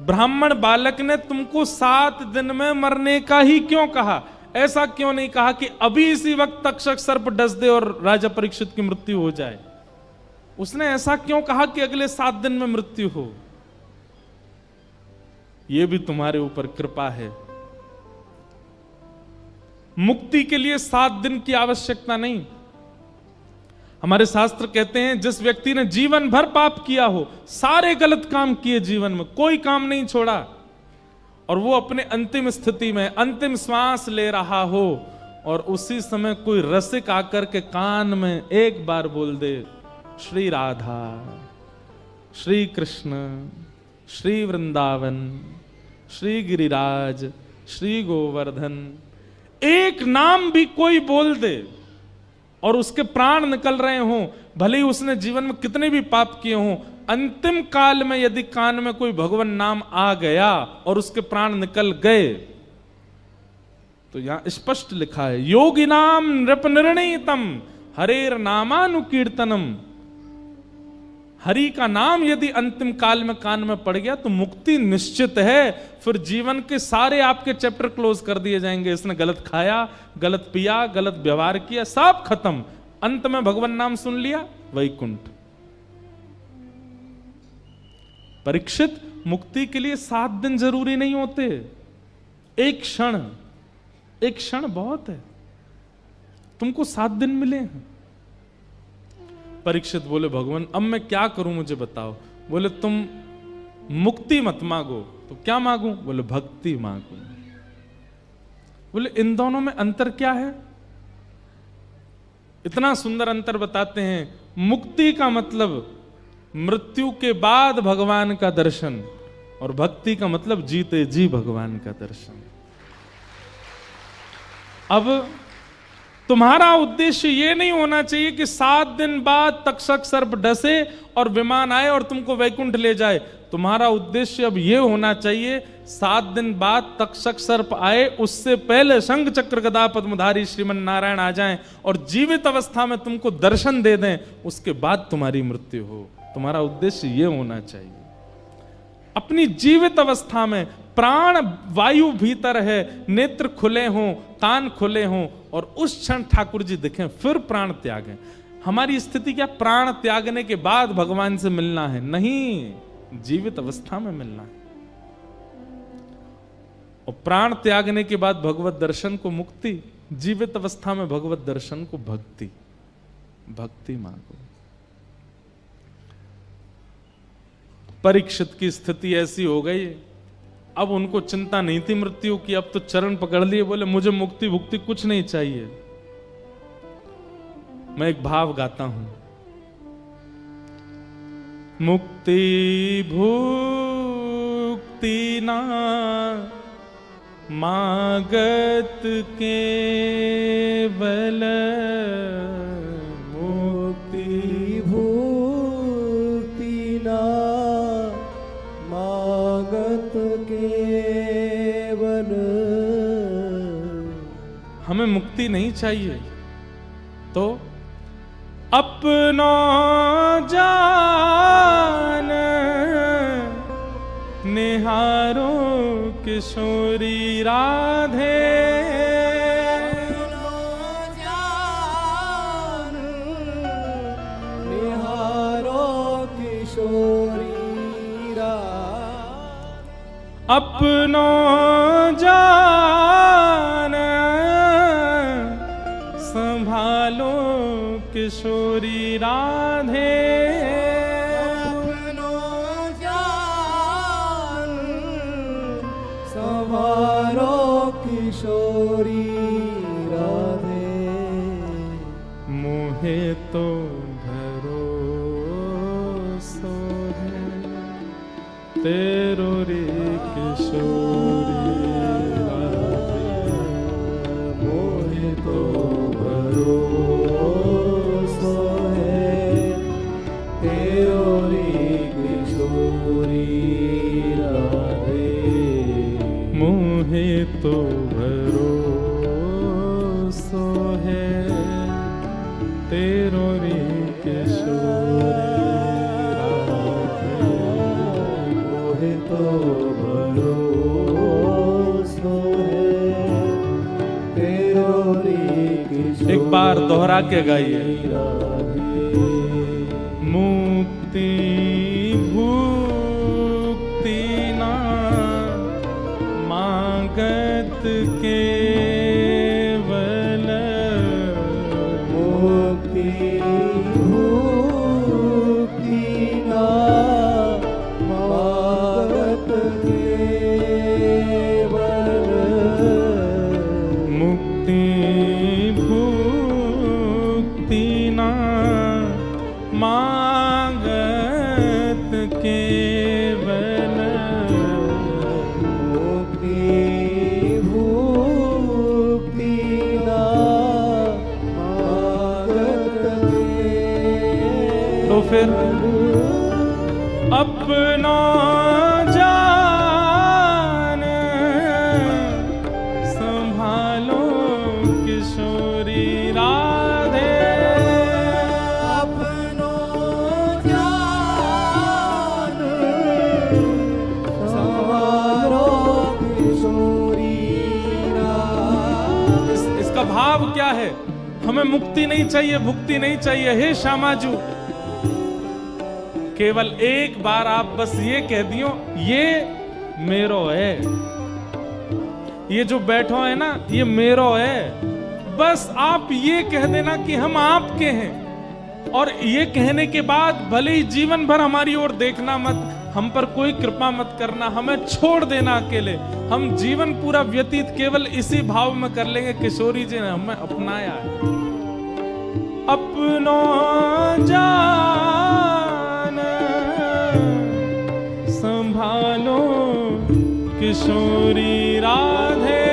ब्राह्मण बालक ने तुमको 7 दिन में मरने का ही क्यों कहा? ऐसा क्यों नहीं कहा कि अभी इसी वक्त तक्षक सर्प डस दे और राजा परीक्षित की मृत्यु हो जाए? उसने ऐसा क्यों कहा कि अगले 7 दिन में मृत्यु हो? यह भी तुम्हारे ऊपर कृपा है। मुक्ति के लिए 7 दिन की आवश्यकता नहीं। हमारे शास्त्र कहते हैं जिस व्यक्ति ने जीवन भर पाप किया हो, सारे गलत काम किए, जीवन में कोई काम नहीं छोड़ा, और वो अपने अंतिम स्थिति में अंतिम श्वास ले रहा हो और उसी समय कोई रसिक आकर के कान में एक बार बोल दे श्री राधा, श्री कृष्ण, श्री वृंदावन, श्री गिरिराज, श्री गोवर्धन। एक नाम भी कोई बोल दे और उसके प्राण निकल रहे हों, भले ही उसने जीवन में कितने भी पाप किए हों, अंतिम काल में यदि कान में कोई भगवान नाम आ गया और उसके प्राण निकल गए, तो यहां स्पष्ट लिखा है योगिनाम नृप निर्णीतम हरेर नामानुकीर्तनम। हरि का नाम यदि अंतिम काल में कान में पड़ गया तो मुक्ति निश्चित है। फिर जीवन के सारे आपके चैप्टर क्लोज कर दिए जाएंगे। इसने गलत खाया, गलत पिया, गलत व्यवहार किया, सब खत्म। अंत में भगवान नाम सुन लिया, वैकुंठ। परीक्षित, मुक्ति के लिए 7 दिन जरूरी नहीं होते, एक क्षण बहुत है। तुमको 7 दिन मिले हैं। परीक्षित बोले भगवान अब मैं क्या करूं, मुझे बताओ। बोले तुम मुक्ति मत मांगो, तो क्या मांगू? बोले भक्ति मांगो। बोले इन दोनों में अंतर क्या है? इतना सुंदर अंतर बताते हैं। मुक्ति का मतलब मृत्यु के बाद भगवान का दर्शन, और भक्ति का मतलब जीते जी भगवान का दर्शन। अब तुम्हारा उद्देश्य यह नहीं होना चाहिए कि 7 दिन बाद तक्षक सर्प डसे और विमान आए और तुमको वैकुंठ ले जाए। तुम्हारा उद्देश्य अब यह होना चाहिए 7 दिन बाद तक्षक सर्प आए, उससे पहले शंख चक्र गदा पद्मधारी श्रीमन नारायण आ जाएं और जीवित अवस्था में तुमको दर्शन दे दें, उसके बाद तुम्हारी मृत्यु हो। तुम्हारा उद्देश्य यह होना चाहिए। अपनी जीवित अवस्था में प्राण वायु भीतर है, नेत्र खुले हों, कान खुले हों, और उस क्षण ठाकुर जी दिखें, फिर प्राण त्यागें। हमारी स्थिति क्या? प्राण त्यागने के बाद भगवान से मिलना है? नहीं, जीवित अवस्था में मिलना है। और प्राण त्यागने के बाद भगवत दर्शन को मुक्ति, जीवित अवस्था में भगवत दर्शन को भक्ति। भक्ति मांगो। परीक्षित की स्थिति ऐसी हो गई, अब उनको चिंता नहीं थी मृत्यु की, अब तो चरण पकड़ लिए। बोले मुझे मुक्ति भुक्ति कुछ नहीं चाहिए। मैं एक भाव गाता हूं। मुक्ति भुक्ति ना मागत केवल, मुक्ति भुक्ति ना मागत केवल। हमें मुक्ति नहीं चाहिए तो अपनो जान निहारो किशोरी राधे। अपनो जान निहारो किशोरी राधे। अपनो जान संभालो किशोरी राधे। अपनो जान संभालो किशोरी राधे। मोहे तो भरोसो है तेरो रे किशोरी राधे। मोहे तो भरोसा है तेरो रे किशोरी राधे। मोहे तो भरोसो है तेरो रे किशोरी राधे। मोहे तो भरोसा है तेरो रे किशोरी। एक बार दोहरा के गाइए। मुक्ति भुक्ति ना मागत केवल। मुक्ति भुक्ति ना मागत केवल। मुक्ति भुक्ति ना मागत केवल। मुक्ति फिर अपना जान संभालो किशोरी राधे, अपनो जान संवारो किशोरी राधे। इसका भाव क्या है? हमें मुक्ति नहीं चाहिए, भुक्ति नहीं चाहिए। हे श्यामाजू, केवल एक बार आप बस ये कह दियो, ये मेरो है, ये जो बैठो है ना, ये मेरो है। बस आप ये कह देना कि हम आपके हैं, और ये कहने के बाद भले ही जीवन भर हमारी ओर देखना मत, हम पर कोई कृपा मत करना, हमें छोड़ देना अकेले, हम जीवन पूरा व्यतीत केवल इसी भाव में कर लेंगे। किशोरी जी ने हमें अपनाया है। अपनो जान संभालो किशोरी राधे,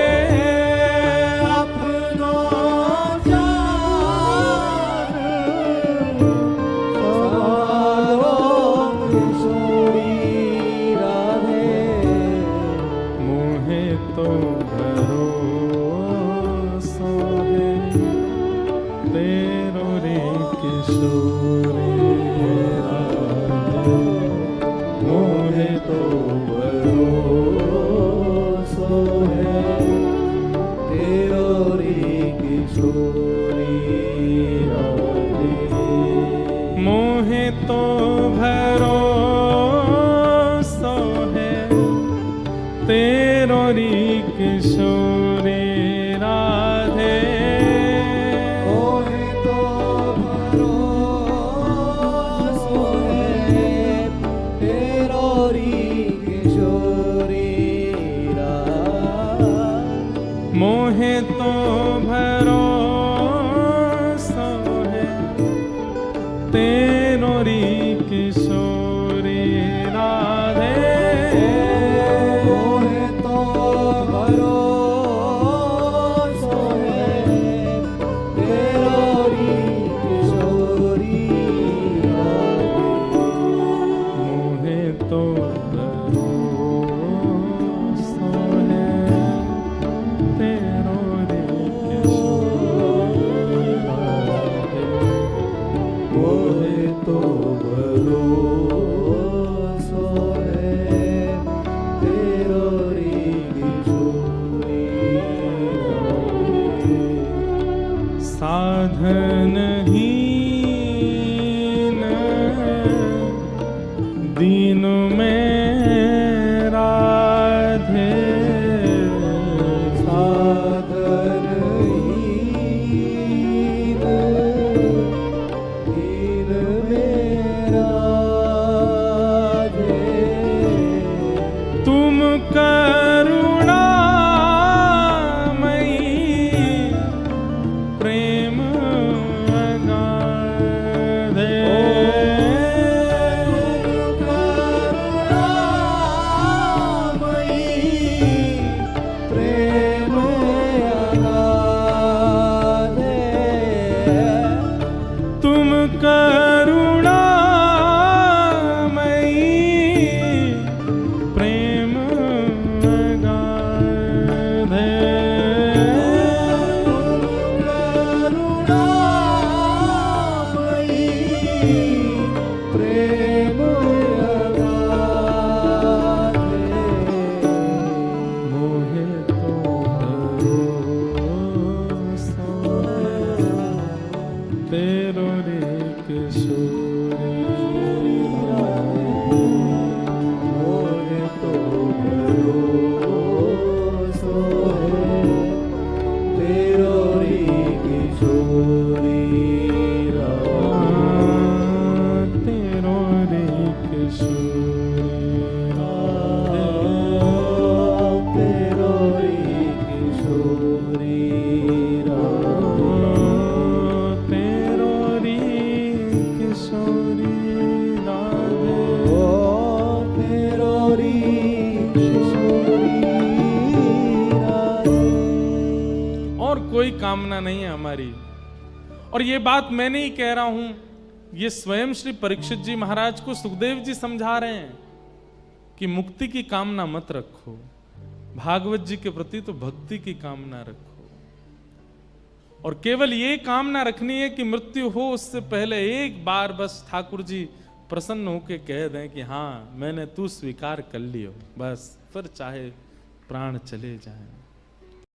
अपनो जान संवारो किशोरी राधे। मोहे तो भरोसा है तेरो रे किशोरी राधे, मोहे तो भरोसा है तेरो रे किशोरी राधे। मोहे तो भरोसा है तेरो री किशोरी राधे, मोहे तो भरोसा है तेरो रे किशोरी राधे। मोहे तो भरोसा है तेरो री किशोरी राधे, मोहे तो भरोसा है तेरो रे किशोरी राधे। मोहे तो भरोसा है तेरो रे किशोरी राधे, मोहे तो भरोसा है तेरो रे किशोरी राधे। साधनहीन दीन में राधे, साधनहीन दीन मेरा राधे। तुम करुणामयी प्रेम अगाधे, प्रेम अगाधे। तुम करुणामयी प्रेम अगाधे, करुणामयी प्रेम अगाधे। मोहे तो भरोसा है तेरो रे किशोरी राधे, मोहे तो भरोसा है तेरो रे किशोरी राधे। तेरो रे किशोरी राधे, तेरो रे किशोरी राधे। तेरो रे किशोरी राधे, तेरो रे किशोरी राधे। और कोई कामना नहीं है हमारी। और ये बात मैं नहीं कह रहा हूं, ये स्वयं श्री परीक्षित जी महाराज को सुखदेव जी समझा रहे हैं कि मुक्ति की कामना मत रखो, भागवत जी के प्रति तो भक्ति की कामना रखो, और केवल ये कामना रखनी है कि मृत्यु हो उससे पहले एक बार बस ठाकुर जी प्रसन्न होके कह दें कि हाँ मैंने तू स्वीकार कर लियो, बस फिर चाहे प्राण चले जाएं।